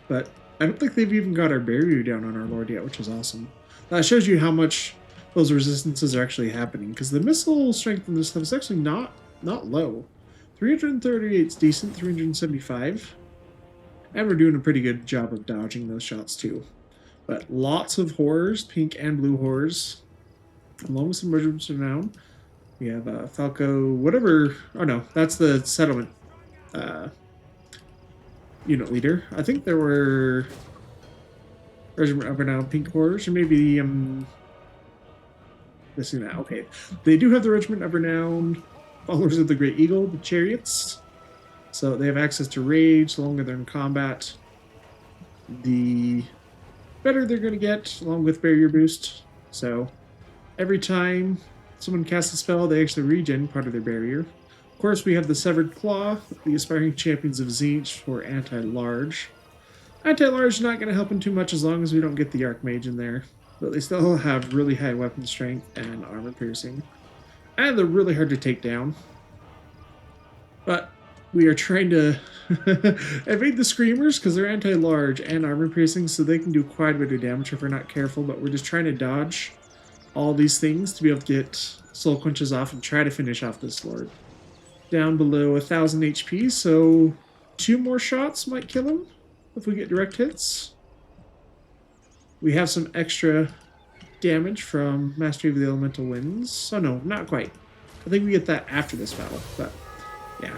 but I don't think they've even got our barrier down on our Lord yet, which is awesome. That shows you how much those resistances are actually happening, because the missile strength on this stuff is actually not low. 338 is decent, 375. And we're doing a pretty good job of dodging those shots too. But lots of horrors, pink and blue horrors, along with some regiments of renown. We have Falco, whatever. Oh no, that's the settlement unit leader. I think there were regiment of renown pink horrors, or maybe missing that. Okay, they do have the regiment of renown followers of the Great Eagle, the chariots. So they have access to rage the longer they're in combat. The better they're going to get, along with barrier boost. So every time someone casts a spell, they actually regen part of their barrier. Of course, we have the Severed Claw, the Aspiring Champions of Zenith for anti-large. Anti-large is not going to help them too much as long as we don't get the Archmage in there. But they still have really high weapon strength and armor piercing. And they're really hard to take down. But we are trying to evade the Screamers because they're anti-large and armor piercing, so they can do quite a bit of damage if we're not careful. But we're just trying to dodge all these things to be able to get Soul Quenches off and try to finish off this Lord. Down below 1,000 HP, so 2 more shots might kill him if we get direct hits. We have some extra damage from Mastery of the Elemental Winds. Oh no, not quite. I think we get that after this battle, but yeah.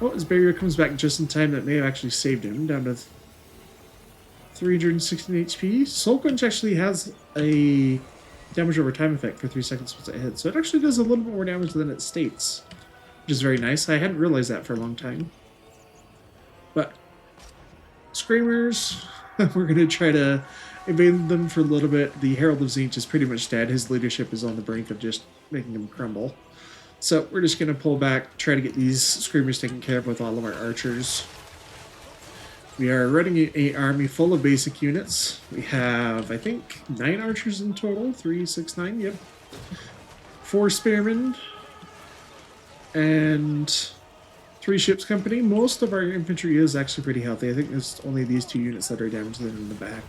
Oh, his barrier comes back just in time. That may have actually saved him, down to 316 HP. Soul Quench actually has a damage over time effect for 3 seconds once it hits, so it actually does a little bit more damage than it states, which is very nice. I hadn't realized that for a long time. But Screamers, we're going to try to evade them for a little bit. The Herald of Zenith is pretty much dead. His leadership is on the brink of just making him crumble. So we're just going to pull back, try to get these Screamers taken care of with all of our archers. We are running an army full of basic units. We have, I think, 9 archers in total. 3, 6, 9, yep. 4 spearmen. And 3 ships company. Most of our infantry is actually pretty healthy. I think there's only these 2 units that are damaged in the back.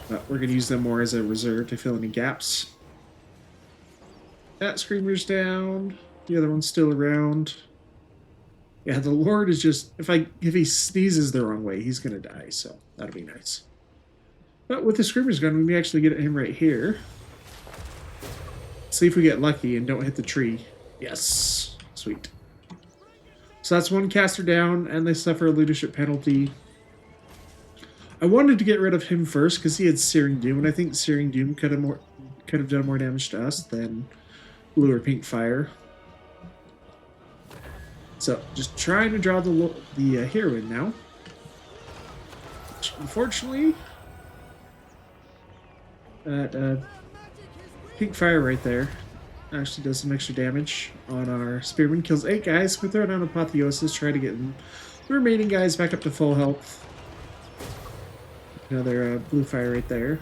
But we're going to use them more as a reserve to fill any gaps. That Screamer's down. The other one's still around. Yeah, the Lord is just... If he sneezes the wrong way, he's going to die. So that'll be nice. But with the Screamer's gun, we may actually get him right here. See if we get lucky and don't hit the tree. Yes. Sweet. So that's one caster down, and they suffer a leadership penalty. I wanted to get rid of him first because he had Searing Doom, and I think Searing Doom could have done more damage to us than blue or pink fire. So just trying to draw the heroine now. Unfortunately, that pink fire right there actually does some extra damage on our spearman. Kills 8 guys. We throw down Apotheosis, try to get the remaining guys back up to full health. Another blue fire right there.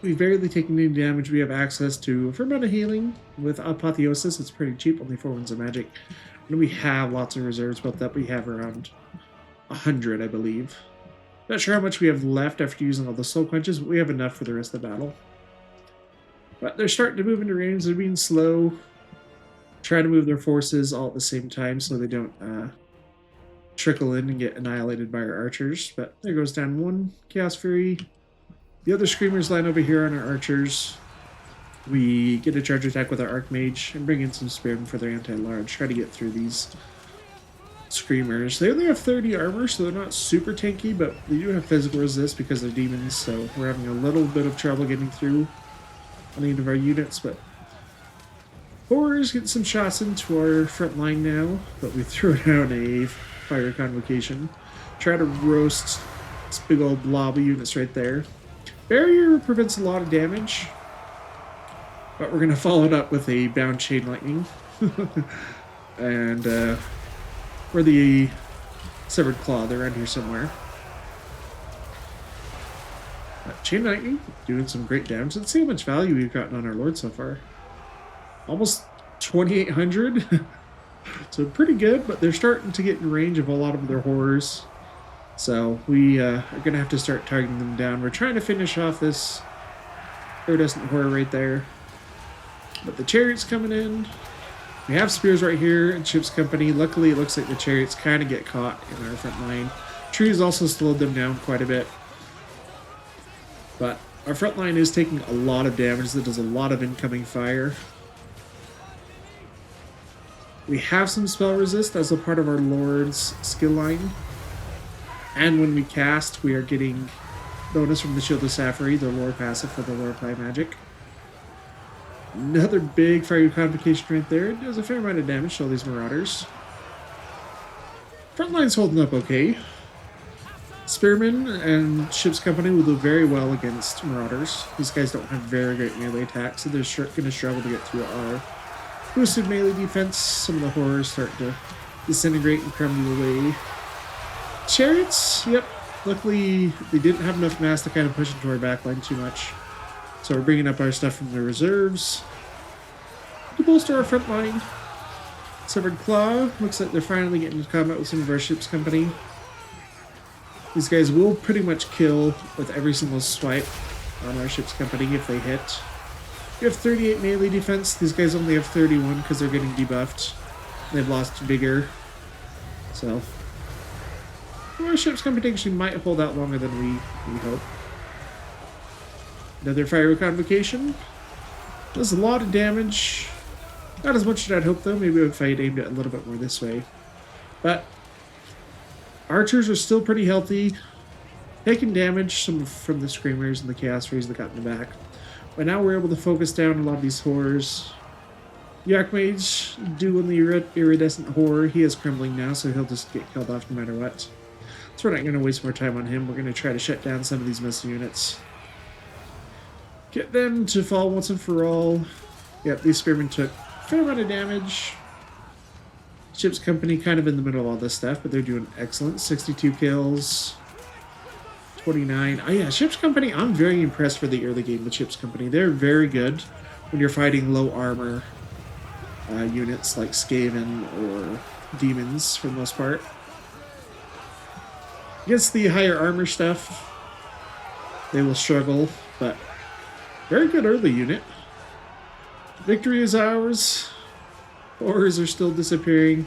We've barely taken any damage. We have access to a fair amount of healing with Apotheosis. It's pretty cheap, only 4 wounds of magic. And we have lots of reserves built up. We have around 100, I believe. Not sure how much we have left after using all the soul quenches, but we have enough for the rest of the battle. But they're starting to move into range. They're being slow. Trying to move their forces all at the same time so they don't trickle in and get annihilated by our archers. But there goes down one Chaos Fury. The other Screamers line over here on our archers. We get a charge attack with our Archmage and bring in some Spearmen for their anti-large. Try to get through these Screamers. They only have 30 armor, so they're not super tanky, but they do have physical resist because they're demons, so we're having a little bit of trouble getting through on any of our units. But Horrors getting some shots into our front line now, but we threw down a Fire Convocation. Try to roast this big old blob of units right there. Barrier prevents a lot of damage, but we're going to follow it up with a Bound Chain Lightning. And or the Severed Claw, they're around here somewhere. Chain Lightning doing some great damage. Let's see how much value we've gotten on our Lord so far. Almost 2,800. So pretty good, but they're starting to get in range of a lot of their horrors. So we are going to have to start targeting them down. We're trying to finish off this iridescent horror right there. But the Chariot's coming in. We have spears right here in Ship's Company. Luckily, it looks like the Chariots kind of get caught in our front line. Trees also slowed them down quite a bit. But our front line is taking a lot of damage. That does a lot of incoming fire. We have some spell resist as a part of our Lord's skill line. And when we cast, we are getting bonus from the Shield of Sapphire, the lore passive for the lore apply magic. Another big Fire Convocation right there. It does a fair amount of damage to all these Marauders. Front line's holding up okay. Spearmen and Ship's Company will do very well against Marauders. These guys don't have very great melee attacks, so they're going to struggle to get through our boosted melee defense. Some of the horrors start to disintegrate and crumble away. Chariots, yep. Luckily, they didn't have enough mass to kind of push into our backline too much. So we're bringing up our stuff from the reserves to bolster our front line. Severed Claw, looks like they're finally getting into combat with some of our Ship's Company. These guys will pretty much kill with every single swipe on our Ship's Company if they hit. We have 38 melee defense. These guys only have 31 because they're getting debuffed. They've lost vigor. So our Ship's Company actually might hold out longer than we hope. Another Fire Convocation. Does a lot of damage. Not as much as I'd hope though. Maybe if I had aimed it a little bit more this way. But archers are still pretty healthy. Taking damage some from the Screamers and the Chaos Furies that got in the back. But now we're able to focus down a lot of these horrors. The Archmage doing the iridescent horror. He is crumbling now, so he'll just get killed off no matter what. So we're not going to waste more time on him. We're going to try to shut down some of these missile units. Get them to fall once and for all. Yep, these Spearmen took a fair amount of damage. Ship's Company kind of in the middle of all this stuff, but they're doing excellent. 62 kills. 29. Oh yeah, Ship's Company, I'm very impressed for the early game with Ship's Company. They're very good when you're fighting low armor units like Skaven or demons for the most part. Against the higher armor stuff, they will struggle, but very good early unit. Victory is ours. Horrors are still disappearing,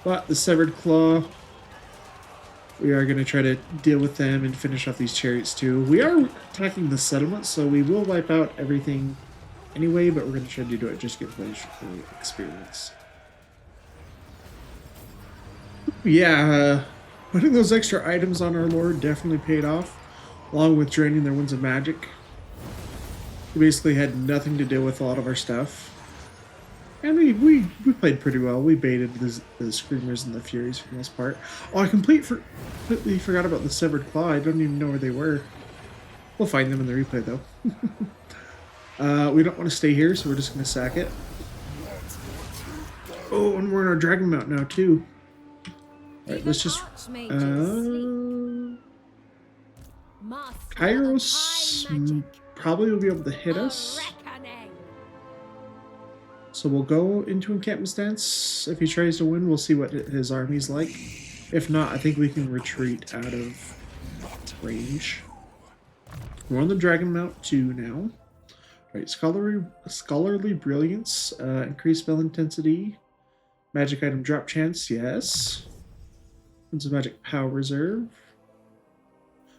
but the Severed Claw, we are going to try to deal with them and finish off these Chariots too. We are attacking the settlement, so we will wipe out everything anyway, but we're going to try to do it just to get players experience. Yeah, putting those extra items on our Lord definitely paid off, along with draining their Winds of Magic. We basically had nothing to do with a lot of our stuff. And we played pretty well. We baited the Screamers and the Furies for the most part. Oh, I completely forgot about the Severed Claw. I don't even know where they were. We'll find them in the replay, though. We don't want to stay here, so we're just going to sack it. Oh, and we're in our Dragon Mount now, too. Alright, let's just... Kairos probably will be able to hit us. So we'll go into encampment stance. If he tries to win, we'll see what his army's like. If not, I think we can retreat out of range. We're on the Dragon Mount 2 now. Alright, Scholarly Brilliance, increased spell intensity, magic item drop chance, yes. Winds of Magic Power Reserve.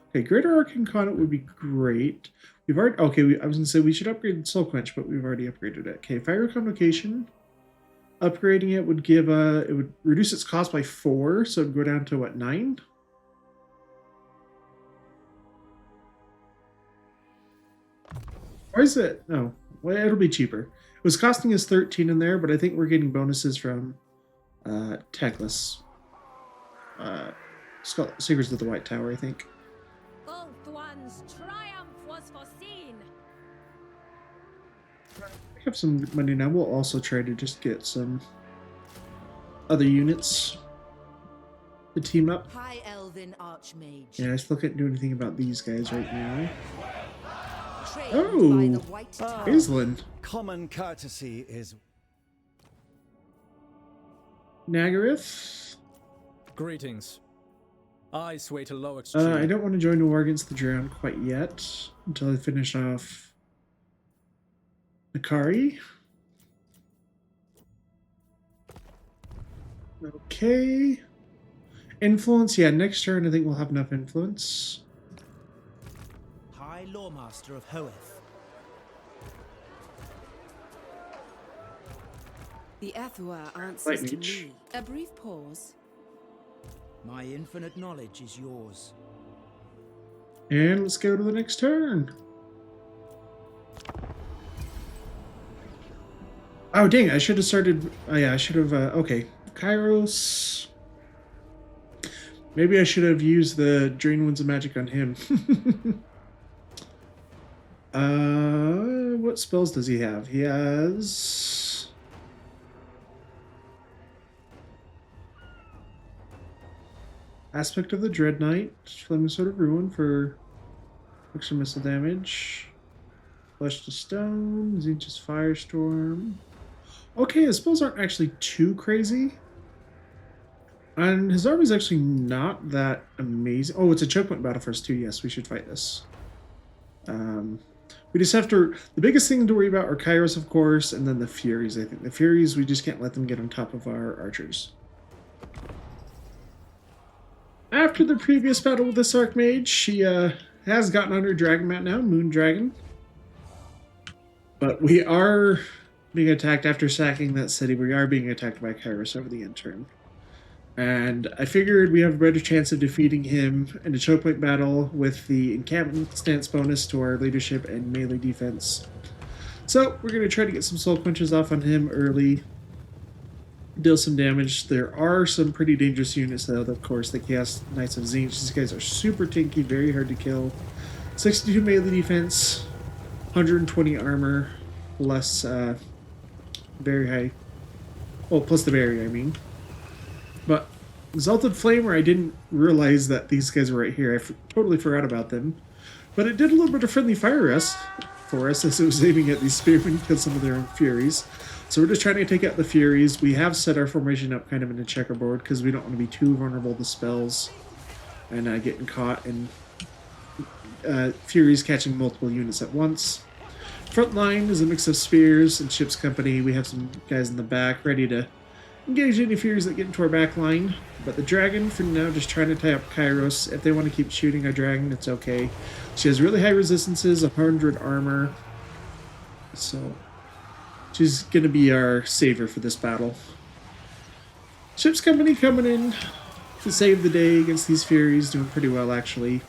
Okay, Greater Arcane Conduit would be great. We've already, okay, I was going to say we should upgrade Soul Quench, but we've already upgraded it. Okay, Fire Convocation. Upgrading it would give, it would reduce its cost by 4, so it would go down to, what, 9? Why is it? Oh, well, it'll be cheaper. It was costing us 13 in there, but I think we're getting bonuses from Teclis. Secrets of the White Tower, I think. Both one's triumph was foreseen. We have some money now. We'll also try to just get some other units to team up. High Elven Archmage. Yeah, I still can't do anything about these guys right now. Trained Oh, by the White Tower. Island. Common courtesy is... Nagaryth. Greetings. I sway to low I exchange. don't want to join War Against the Drowned quite yet, until I finish off Nakari. Okay. Influence, yeah, next turn I think we'll have enough influence. High Lawmaster of Hoeth. The Athua answers Light to Mage. me. A brief pause. My infinite knowledge is yours. And let's go to the next turn. Oh, dang, I should have started... Oh, yeah, I should have... okay, Kairos. Maybe I should have used the Drain Winds of Magic on him. What spells does he have? He has... Aspect of the Dread Knight, Flaming Sword of Ruin for extra missile damage. Flesh to Stone, Zinch's Firestorm. Okay, his spells aren't actually too crazy. And his army's actually not that amazing. Oh, it's a choke point battle for us too. Yes, we should fight this. We just have to... The biggest thing to worry about are Kairos, of course, and then the Furies, I think. The Furies, we just can't let them get on top of our archers. After the previous battle with this Archmage, she has gotten on her Dragon Mount now, Moon Dragon. But we are being attacked after sacking that city. We are being attacked by Kairos over the end turn. And I figured we have a better chance of defeating him in a choke point battle with the encampment stance bonus to our leadership and melee defense. So we're going to try to get some soul quenches off on him early. Deal some damage. There are some pretty dangerous units though, of course, the Chaos Knights of Zinch. These guys are super tanky, very hard to kill. 62 melee defense, 120 armor, less very high. Oh, plus the barrier, I mean. But Exalted Flamer, I didn't realize that these guys were right here. I totally forgot about them. But it did a little bit of friendly fire rest for us as it was aiming at these spearmen to kill some of their own Furies. So we're just trying to take out the Furies. We have set our formation up kind of in a checkerboard because we don't want to be too vulnerable to spells and getting caught and Furies catching multiple units at once. Front line is a mix of spears and ship's company. We have some guys in the back ready to engage any Furies that get into our back line. But the Dragon, for now, just trying to tie up Kairos. If they want to keep shooting our Dragon, it's okay. She has really high resistances, 100 armor. So she's going to be our savior for this battle. Ship's Company coming in to save the day against these Furies, doing pretty well actually.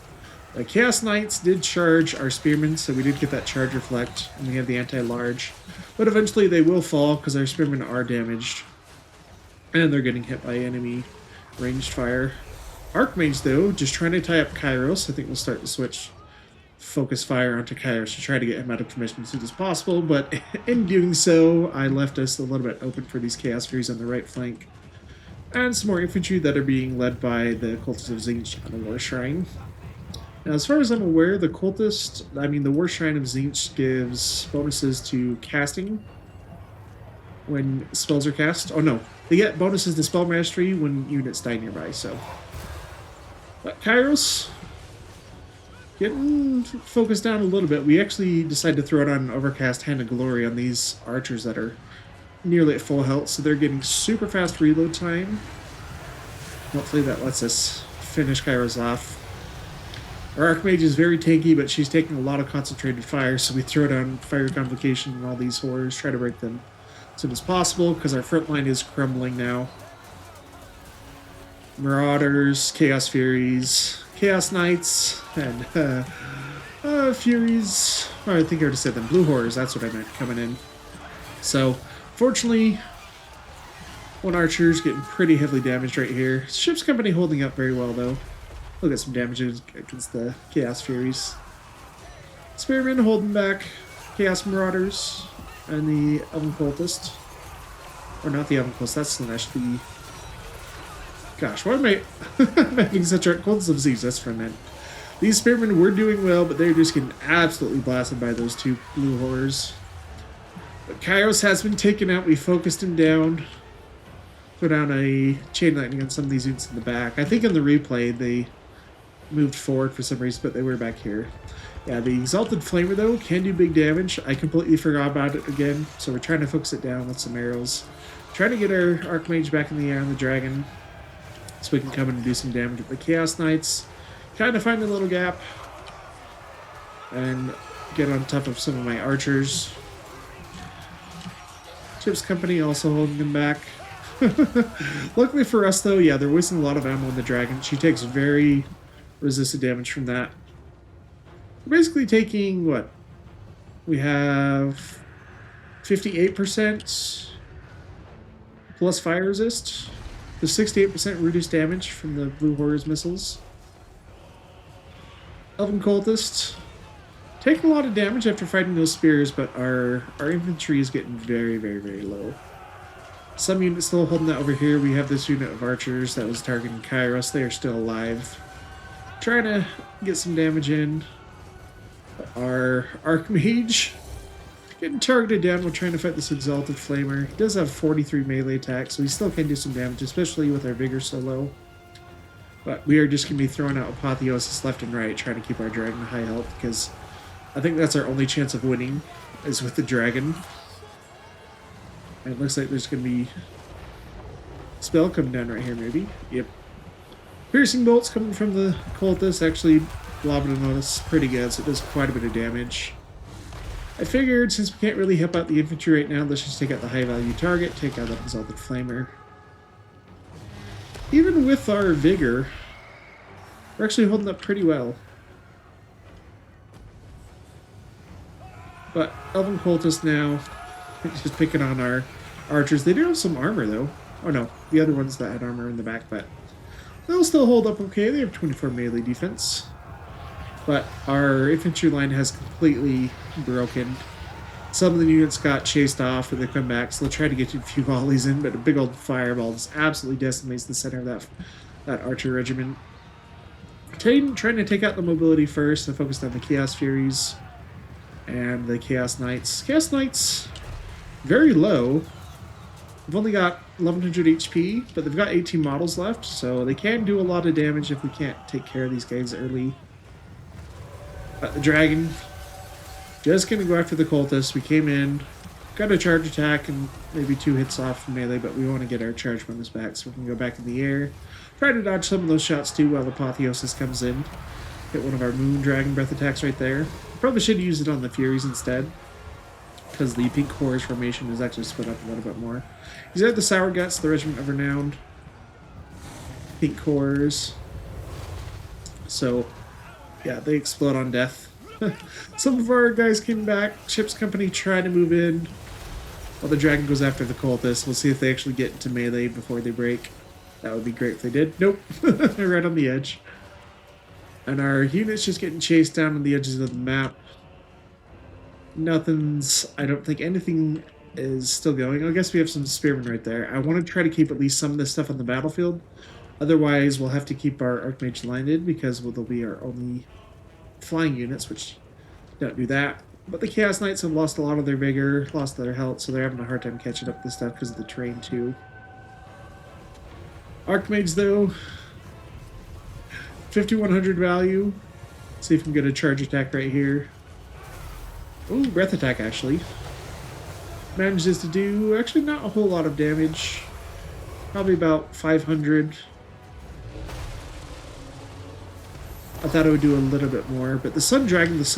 The Chaos Knights did charge our Spearmen, so we did get that charge reflect, and we have the anti-large. But eventually they will fall because our Spearmen are damaged. And they're getting hit by enemy ranged fire. Archmage, though, just trying to tie up Kairos. I think we'll start to switch focus fire onto Kairos to try to get him out of commission as soon as possible. But in doing so, I left us a little bit open for these Chaos Furies on the right flank. And some more infantry that are being led by the Cultists of Tzeentch on the War Shrine. Now, as far as I'm aware, the War Shrine of Tzeentch gives bonuses to casting when spells are cast. Oh no, they get bonuses to spell mastery when units die nearby, so. But Kairos, getting focused down a little bit. We actually decided to throw it on an Overcast Hand of Glory on these archers that are nearly at full health, so they're getting super fast reload time. Hopefully that lets us finish Kairos off. Our Archmage is very tanky, but she's taking a lot of concentrated fire, so we throw down Fire Convocation and all these horrors, try to break them as soon as possible, because our front line is crumbling now. Marauders, Chaos Furies, Chaos Knights, and Furies. Oh, I think I already said them. Blue Horrors, that's what I meant, coming in. So, fortunately, one archer's getting pretty heavily damaged right here. Ship's Company holding up very well, though. We'll get some damage against the Chaos Furies. Spearmen holding back Chaos Marauders and the Elven Cultist. Or not the Elven Cultist, that's Slanesh. The... Gosh, why am I making such art? Cultists of Tzeentch, that's what I meant. These Spearmen were doing well, but they're just getting absolutely blasted by those two blue horrors. But Kairos has been taken out. We focused him down. Throw down a chain lightning on some of these units in the back. I think in the replay they moved forward for some reason, but they were back here. Yeah, the Exalted Flamer, though, can do big damage. I completely forgot about it again, so we're trying to focus it down with some arrows. Trying to get our Archmage back in the air on the Dragon, so we can come in and do some damage with the Chaos Knights. Kind of find a little gap, and get on top of some of my archers. Ship's Company also holding them back. Luckily for us, though, yeah, they're wasting a lot of ammo on the Dragon. She takes very resisted damage from that. We're basically taking, what? We have 58% plus fire resist. The 68% reduced damage from the Blue Horror's missiles. Elven Cultist taking a lot of damage after fighting those spears, but our infantry is getting very, very, very low. Some units still holding that over here. We have this unit of archers that was targeting Kairos. They are still alive. Trying to get some damage in. Our Archmage getting targeted down while trying to fight this Exalted Flamer. He does have 43 melee attacks, so he still can do some damage, especially with our Vigor so low. But we are just going to be throwing out Apotheosis left and right, trying to keep our Dragon high health, because I think that's our only chance of winning, is with the Dragon. And it looks like there's going to be spell coming down right here, maybe. Yep. Piercing bolts coming from the Cultist, actually lobbing on us pretty good, so it does quite a bit of damage. I figured since we can't really help out the infantry right now, let's just take out the high value target, take out that Exalted Flamer. Even with our Vigor, we're actually holding up pretty well. But Elven Cultist now, just picking on our archers. They do have some armor, though. Oh no, the other ones that had armor in the back, but they'll still hold up okay. They have 24 melee defense. But our infantry line has completely broken. Some of the units got chased off and they come back, so they'll try to get a few volleys in, but a big old fireball just absolutely decimates the center of that archer regiment. Trying to take out the mobility first and focus on the Chaos Furies and the Chaos Knights. Chaos Knights, very low. We've only got 1100 HP, but they've got 18 models left, so they can do a lot of damage if we can't take care of these guys early. But the Dragon, just going to go after the Cultists. We came in, got a charge attack and maybe 2 hits off from melee, but we want to get our charge bonus back so we can go back in the air. Try to dodge some of those shots too while Apotheosis comes in. Hit one of our Moon Dragon Breath attacks right there. Probably should use it on the Furies instead. because the Pink Horrors formation is actually split up a little bit more. These are the Sour Guts, the Regiment of Renowned Pink Horrors. So, yeah, they explode on death. Some of our guys came back. Ship's Company tried to move in. While the Dragon goes after the Cultists. We'll see if they actually get into melee before they break. That would be great if they did. Nope. They're right on the edge. And our unit's just getting chased down on the edges of the map. Nothing's... I don't think anything is still going. I guess we have some Spearmen right there. I want to try to keep at least some of this stuff on the battlefield. Otherwise, we'll have to keep our Archmage landed because they'll be our only flying units, which don't do that. But the Chaos Knights have lost a lot of their vigor, lost their health, so they're having a hard time catching up with this stuff because of the terrain too. Archmage, though, 5100 value. See if we can get a charge attack right here. Ooh, breath attack actually. Manages to do actually not a whole lot of damage. Probably about 500. I thought it would do a little bit more, but the Star Dragon's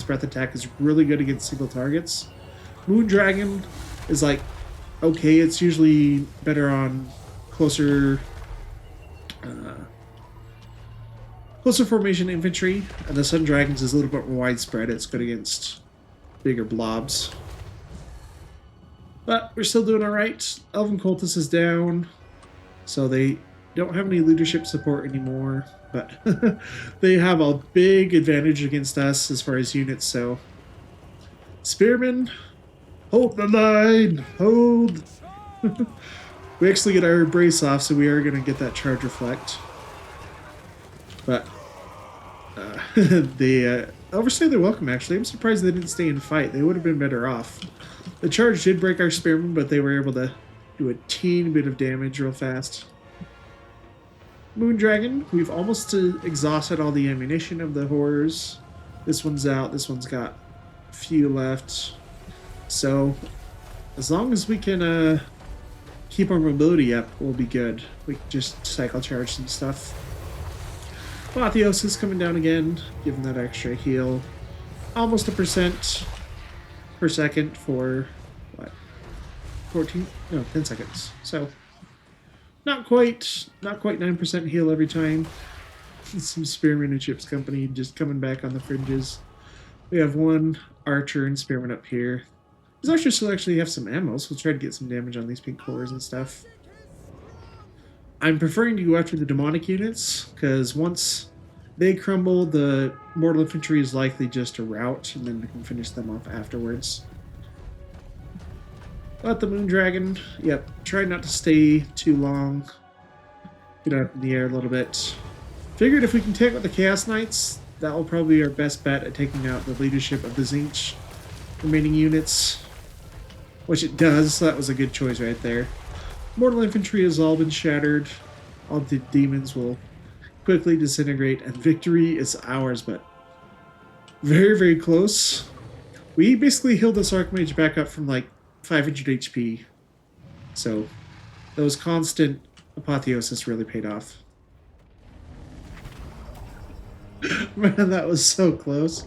breath attack is really good against single targets. Moon Dragon is like, okay, it's usually better on closer formation infantry, and the Sun Dragon's is a little bit more widespread. It's good against bigger blobs. But we're still doing alright. Elven Cultist is down, so they don't have any leadership support anymore, but they have a big advantage against us as far as units, so Spearmen, hold the line! Hold! We actually get our brace off, so we are going to get that charge reflect. But they overstay their welcome, actually. I'm surprised they didn't stay and fight. They would have been better off. The charge did break our Spearmen, but they were able to do a teeny bit of damage real fast. Moon Dragon, we've almost exhausted all the ammunition of the horrors. This one's out, this one's got a few left. So, as long as we can keep our mobility up, we'll be good. We can just cycle charge some stuff. Apotheos is coming down again, giving that extra heal. Almost 1% per second for, what, 10 seconds. So, not quite 9% heal every time. Some Spearmen and Ship's Company just coming back on the fringes. We have one Archer and Spearman up here. These Archers still actually have some ammo, so we'll try to get some damage on these pink cores and stuff. I'm preferring to go after the demonic units, because once they crumble, the mortal infantry is likely just to rout, and then we can finish them off afterwards. But the Moon Dragon, yep, try not to stay too long. Get up in the air a little bit. Figured if we can take out the Chaos Knights, that will probably be our best bet at taking out the leadership of the Tzeentch remaining units. Which it does, so that was a good choice right there. Mortal infantry has all been shattered. All the demons will quickly disintegrate, and victory is ours, but very, very close. We basically healed this Archmage back up from like 500 HP. So those constant apotheosis really paid off. Man, that was so close.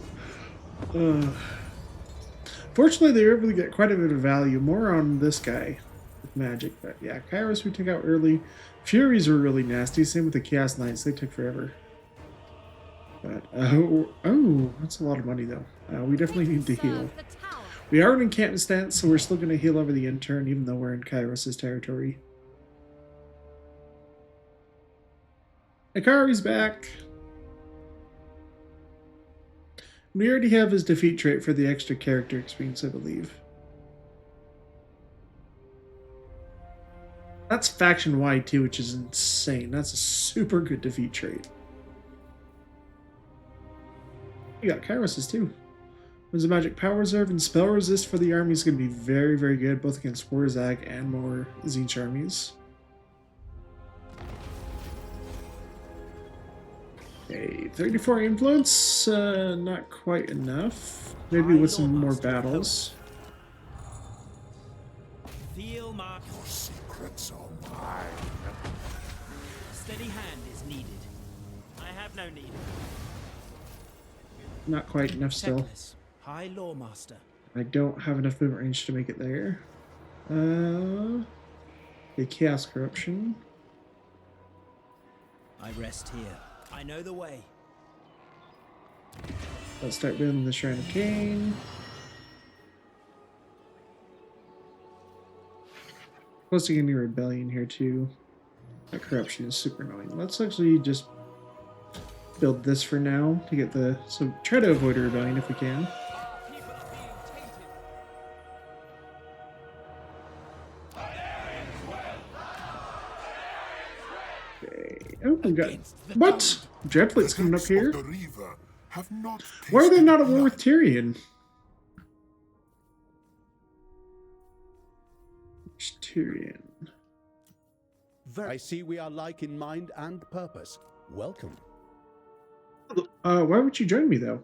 Fortunately, they were able to get quite a bit of value. More on this guy with magic. But yeah, Kairos we took out early. Furies were really nasty. Same with the Chaos Knights. They took forever. But, oh, that's a lot of money though. We definitely need to heal. We are in encampment stance, so we're still going to heal over the intern, even though we're in Kairos' territory. Akari's back. We already have his defeat trait for the extra character experience, I believe. That's faction-wide too, which is insane. That's a super good defeat trait. We got Kairos' too. There's a magic power reserve and spell resist for the army is going to be very, very good, both against Warzag and more Tzeentch armies. Okay, 34 influence, not quite enough. Maybe with some more battles. Feel my secrets are mine. Steady hand is needed. I have no need. Not quite enough still. Teclis, High Lawmaster. I don't have enough movement range to make it there. The Chaos Corruption. I rest here. I know the way. Let's start building the Shrine of Cain. Close to getting a rebellion here too. That corruption is super annoying. Let's actually just build this for now to get the... So try to avoid a rebellion if we can. Our people are being tainted. Okay. Oh, we got... What? Dreadflight's coming up here? The Reaver have not Why are they tasted not at war blood. with Tyrion? Where's Tyrion? I see we are like in mind and purpose. Welcome. Why would you join me though?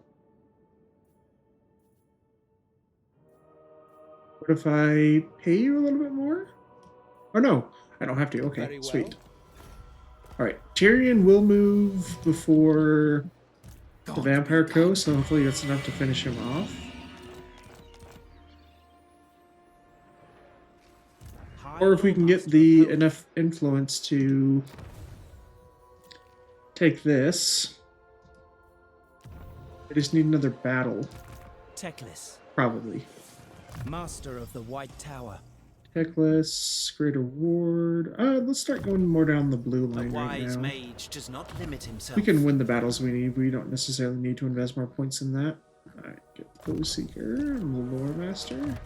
What if I pay you a little bit more? Oh no, I don't have to. Okay, Very well. sweet. All right, Tyrion will move before the Vampire Coast, so hopefully that's enough to finish him off. Or if we can get the enough influence to take this. I just need another battle, Teclis, probably. Master of the White Tower. Teclis, Greater Ward. Let's start going more down the blue A line right wise now. mage does not limit himself. We can win the battles we need. We don't necessarily need to invest more points in that. Alright, get Foe Seeker and the Lore Master.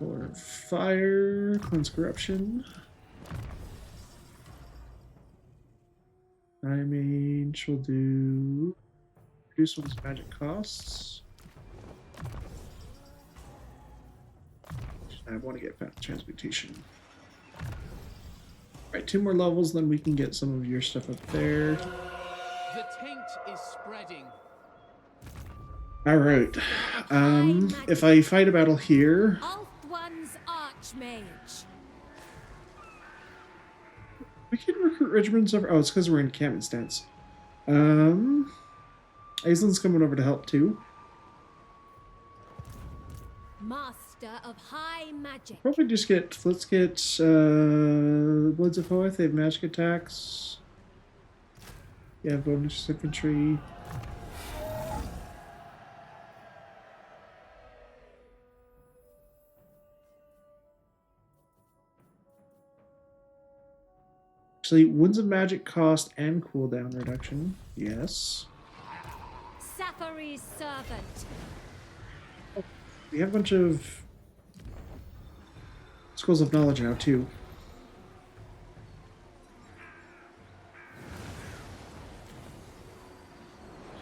Lord of Fire, Cleanse Corruption. Eye Mage will do... Reduce one's magic costs. I want to get Fast Transmutation. Alright, 2 more levels, then we can get some of your stuff up there. The taint is spreading. Alright. If I fight a battle here... One's Archmage. We can recruit regiments over... Oh, it's because we're in encampment stance. Aislin's coming over to help too. Master of High Magic. Probably just get... Let's get Bloods of Hoeth. They have magic attacks. Yeah, bonus infantry. Actually, Winds of Magic cost and cooldown reduction. Yes. Safari's Servant. We have a bunch of Scrolls of Knowledge now, too.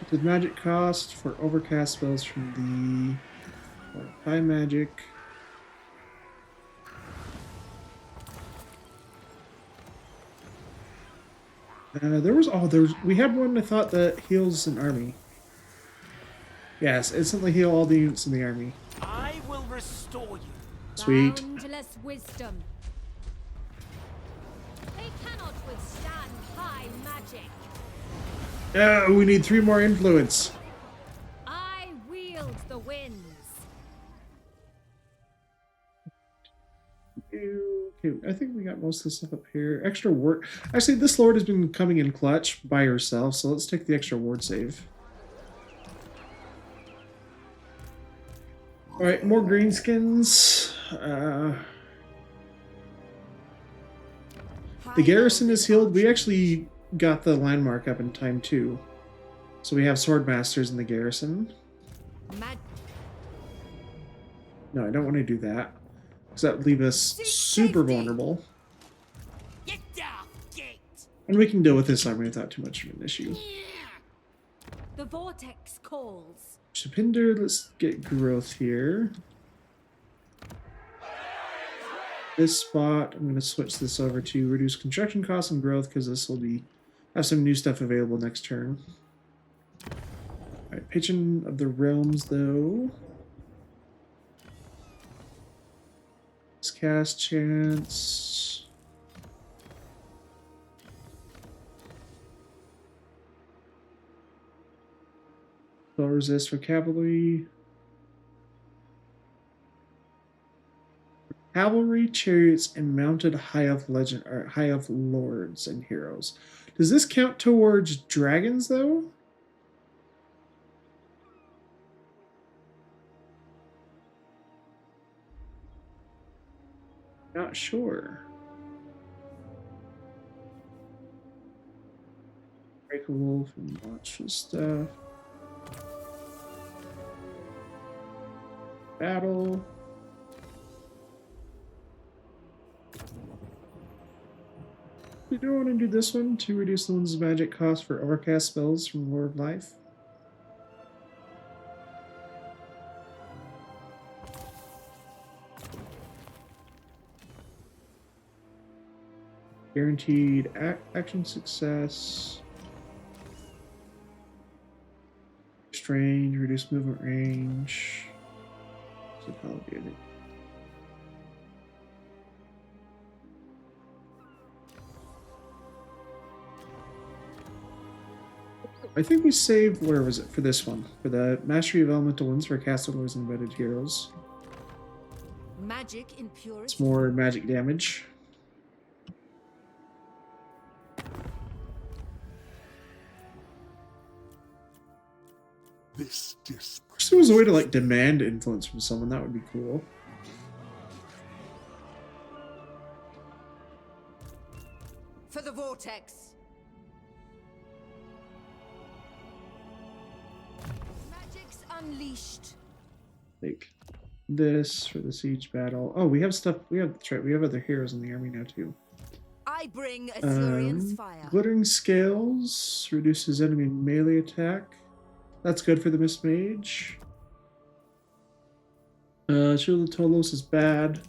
The magic cost for overcast spells from the high magic. We had one I thought that heals an army. Yes, instantly heal all the units in the army. I will restore you. Sweet. Boundless wisdom. They cannot withstand high magic. We need 3 more influence. I wield the winds. Okay, I think we got most of the stuff up here. Extra ward. Actually, this lord has been coming in clutch by herself, so let's take the extra ward save. Alright, more greenskins. The garrison is healed. We actually got the landmark up in time too. So we have sword masters in the garrison. No, I don't want to do that. Because that would leave us super vulnerable. Get down, gate. And we can deal with this army without too much of an issue. The vortex calls. Shapinder, let's get growth here. This spot, I'm going to switch this over to reduce construction costs and growth because this will have some new stuff available next turn. Alright, Patron of the Realms though. Cast chance. Spell resist for cavalry. Cavalry, chariots, and mounted high elf legend or high elf lords and heroes. Does this count towards dragons though? Not sure. Breakable from monster stuff. Battle. We don't want to do this one to reduce the one's magic cost for overcast spells from Lore of Life. Guaranteed action success. Strange, reduced movement range. Psychology. I think we saved, where was it, for this one? For the Mastery of Elemental Winds for Castles and Embedded Heroes. Magic in purest. It's more magic damage. This disc. If there was a way to like demand influence from someone, that would be cool. For the vortex. Magic's unleashed. Like this for the siege battle. Oh, we have stuff. That's right. We have other heroes in the army now too. I bring Azurian's fire. Glittering Scales reduces enemy melee attack. That's good for the Mist Mage. Shield of Tolos is bad.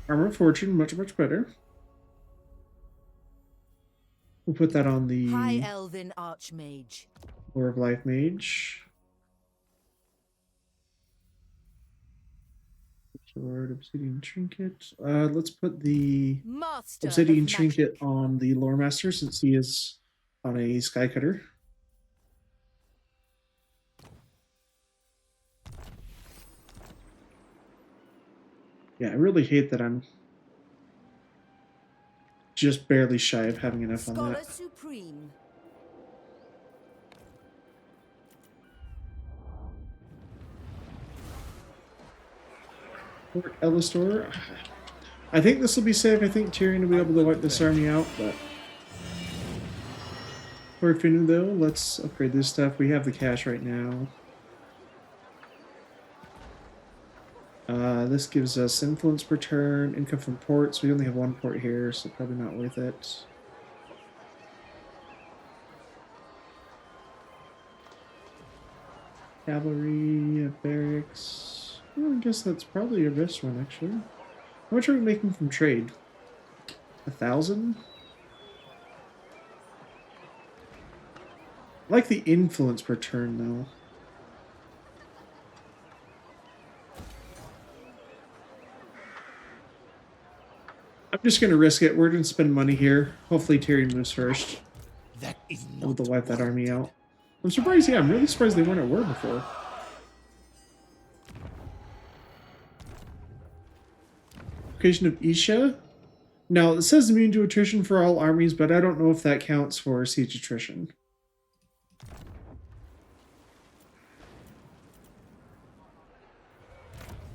Armor of Fortune, much better. We'll put that on the High Elven Archmage. Lore of Life Mage. Sword, Obsidian Trinket. Let's put the Master Obsidian of Trinket magic. on the Lore Master since he is on a Skycutter. Yeah, I really hate that I'm just barely shy of having enough on Scholar that. Supreme. Fort Ellistor. I think this will be safe. I think Tyrion will be able to wipe this army out, but for Finu though, let's upgrade this stuff. We have the cash right now. This gives us influence per turn, income from ports. We only have one port here, so probably not worth it. Cavalry, barracks. Well, I guess that's probably your best one, actually. How much are we making from trade? 1,000? I like the influence per turn, though. I'm just going to risk it. We're going to spend money here. Hopefully Tyrion moves first. That is Able to wipe that army out. I'm surprised, yeah, I'm really surprised they weren't at war before. Location of Isha. Now, it says immune to attrition for all armies, but I don't know if that counts for siege attrition.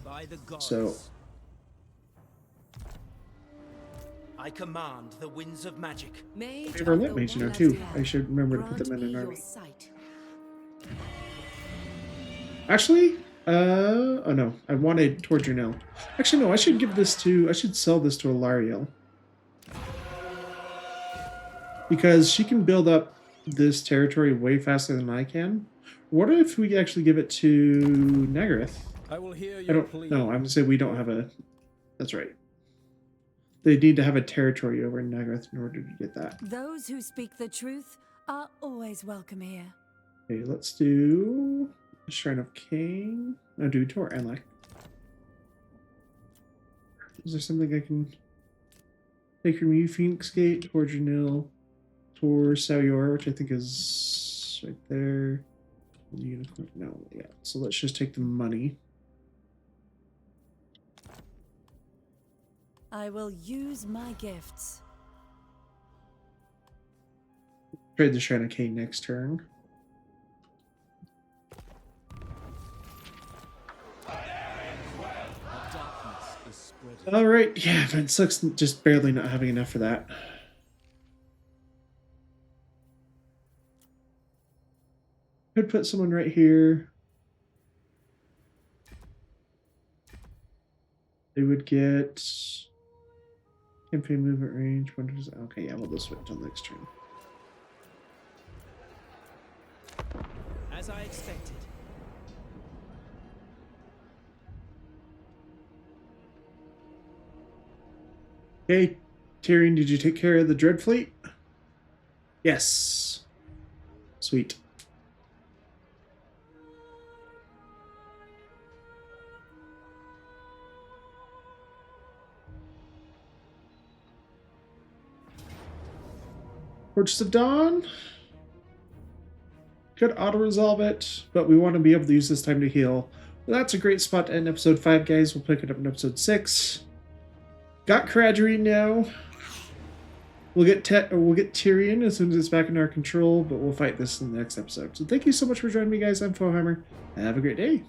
By the gods. So, I command the winds of magic. Mage they were of lit the mage now Wild too. Hand, I should remember to put grant them in me an your army. sight. Actually, oh no, I wanted Torjunel. Actually, no, I should give this to, I should sell this to Alariel. Because she can build up this territory way faster than I can. What if we actually give it to Nagaroth? I will hear I your don't plea. know, I'm gonna say we don't have a, that's right. They need to have a territory over in Nagaroth in order to get that. Those who speak the truth are always welcome here. Okay, let's do Shrine of Cain. No, do Tor Anlek. Is there something I can take from you? Phoenix Gate, Tor Janil, Tor Sayor, which I think is right there. The unicorn. No, yeah. So let's just take the money. I will use my gifts. Trade the Shrine of Cain next turn. All right, yeah, but it sucks just barely not having enough for that. Could put someone right here. They would get campaign movement range. Okay, yeah, we'll just wait until next turn. As I expected. Okay, Tyrion, did you take care of the Dread Fleet? Yes. Sweet. Fortress of Dawn. Could auto-resolve it, but we want to be able to use this time to heal. Well, that's a great spot to end episode 5, guys. We'll pick it up in episode 6. Got Cradgery now. We'll get Tyrion as soon as it's back in our control, but we'll fight this in the next episode. So thank you so much for joining me, guys. I'm Warhammer. Have a great day.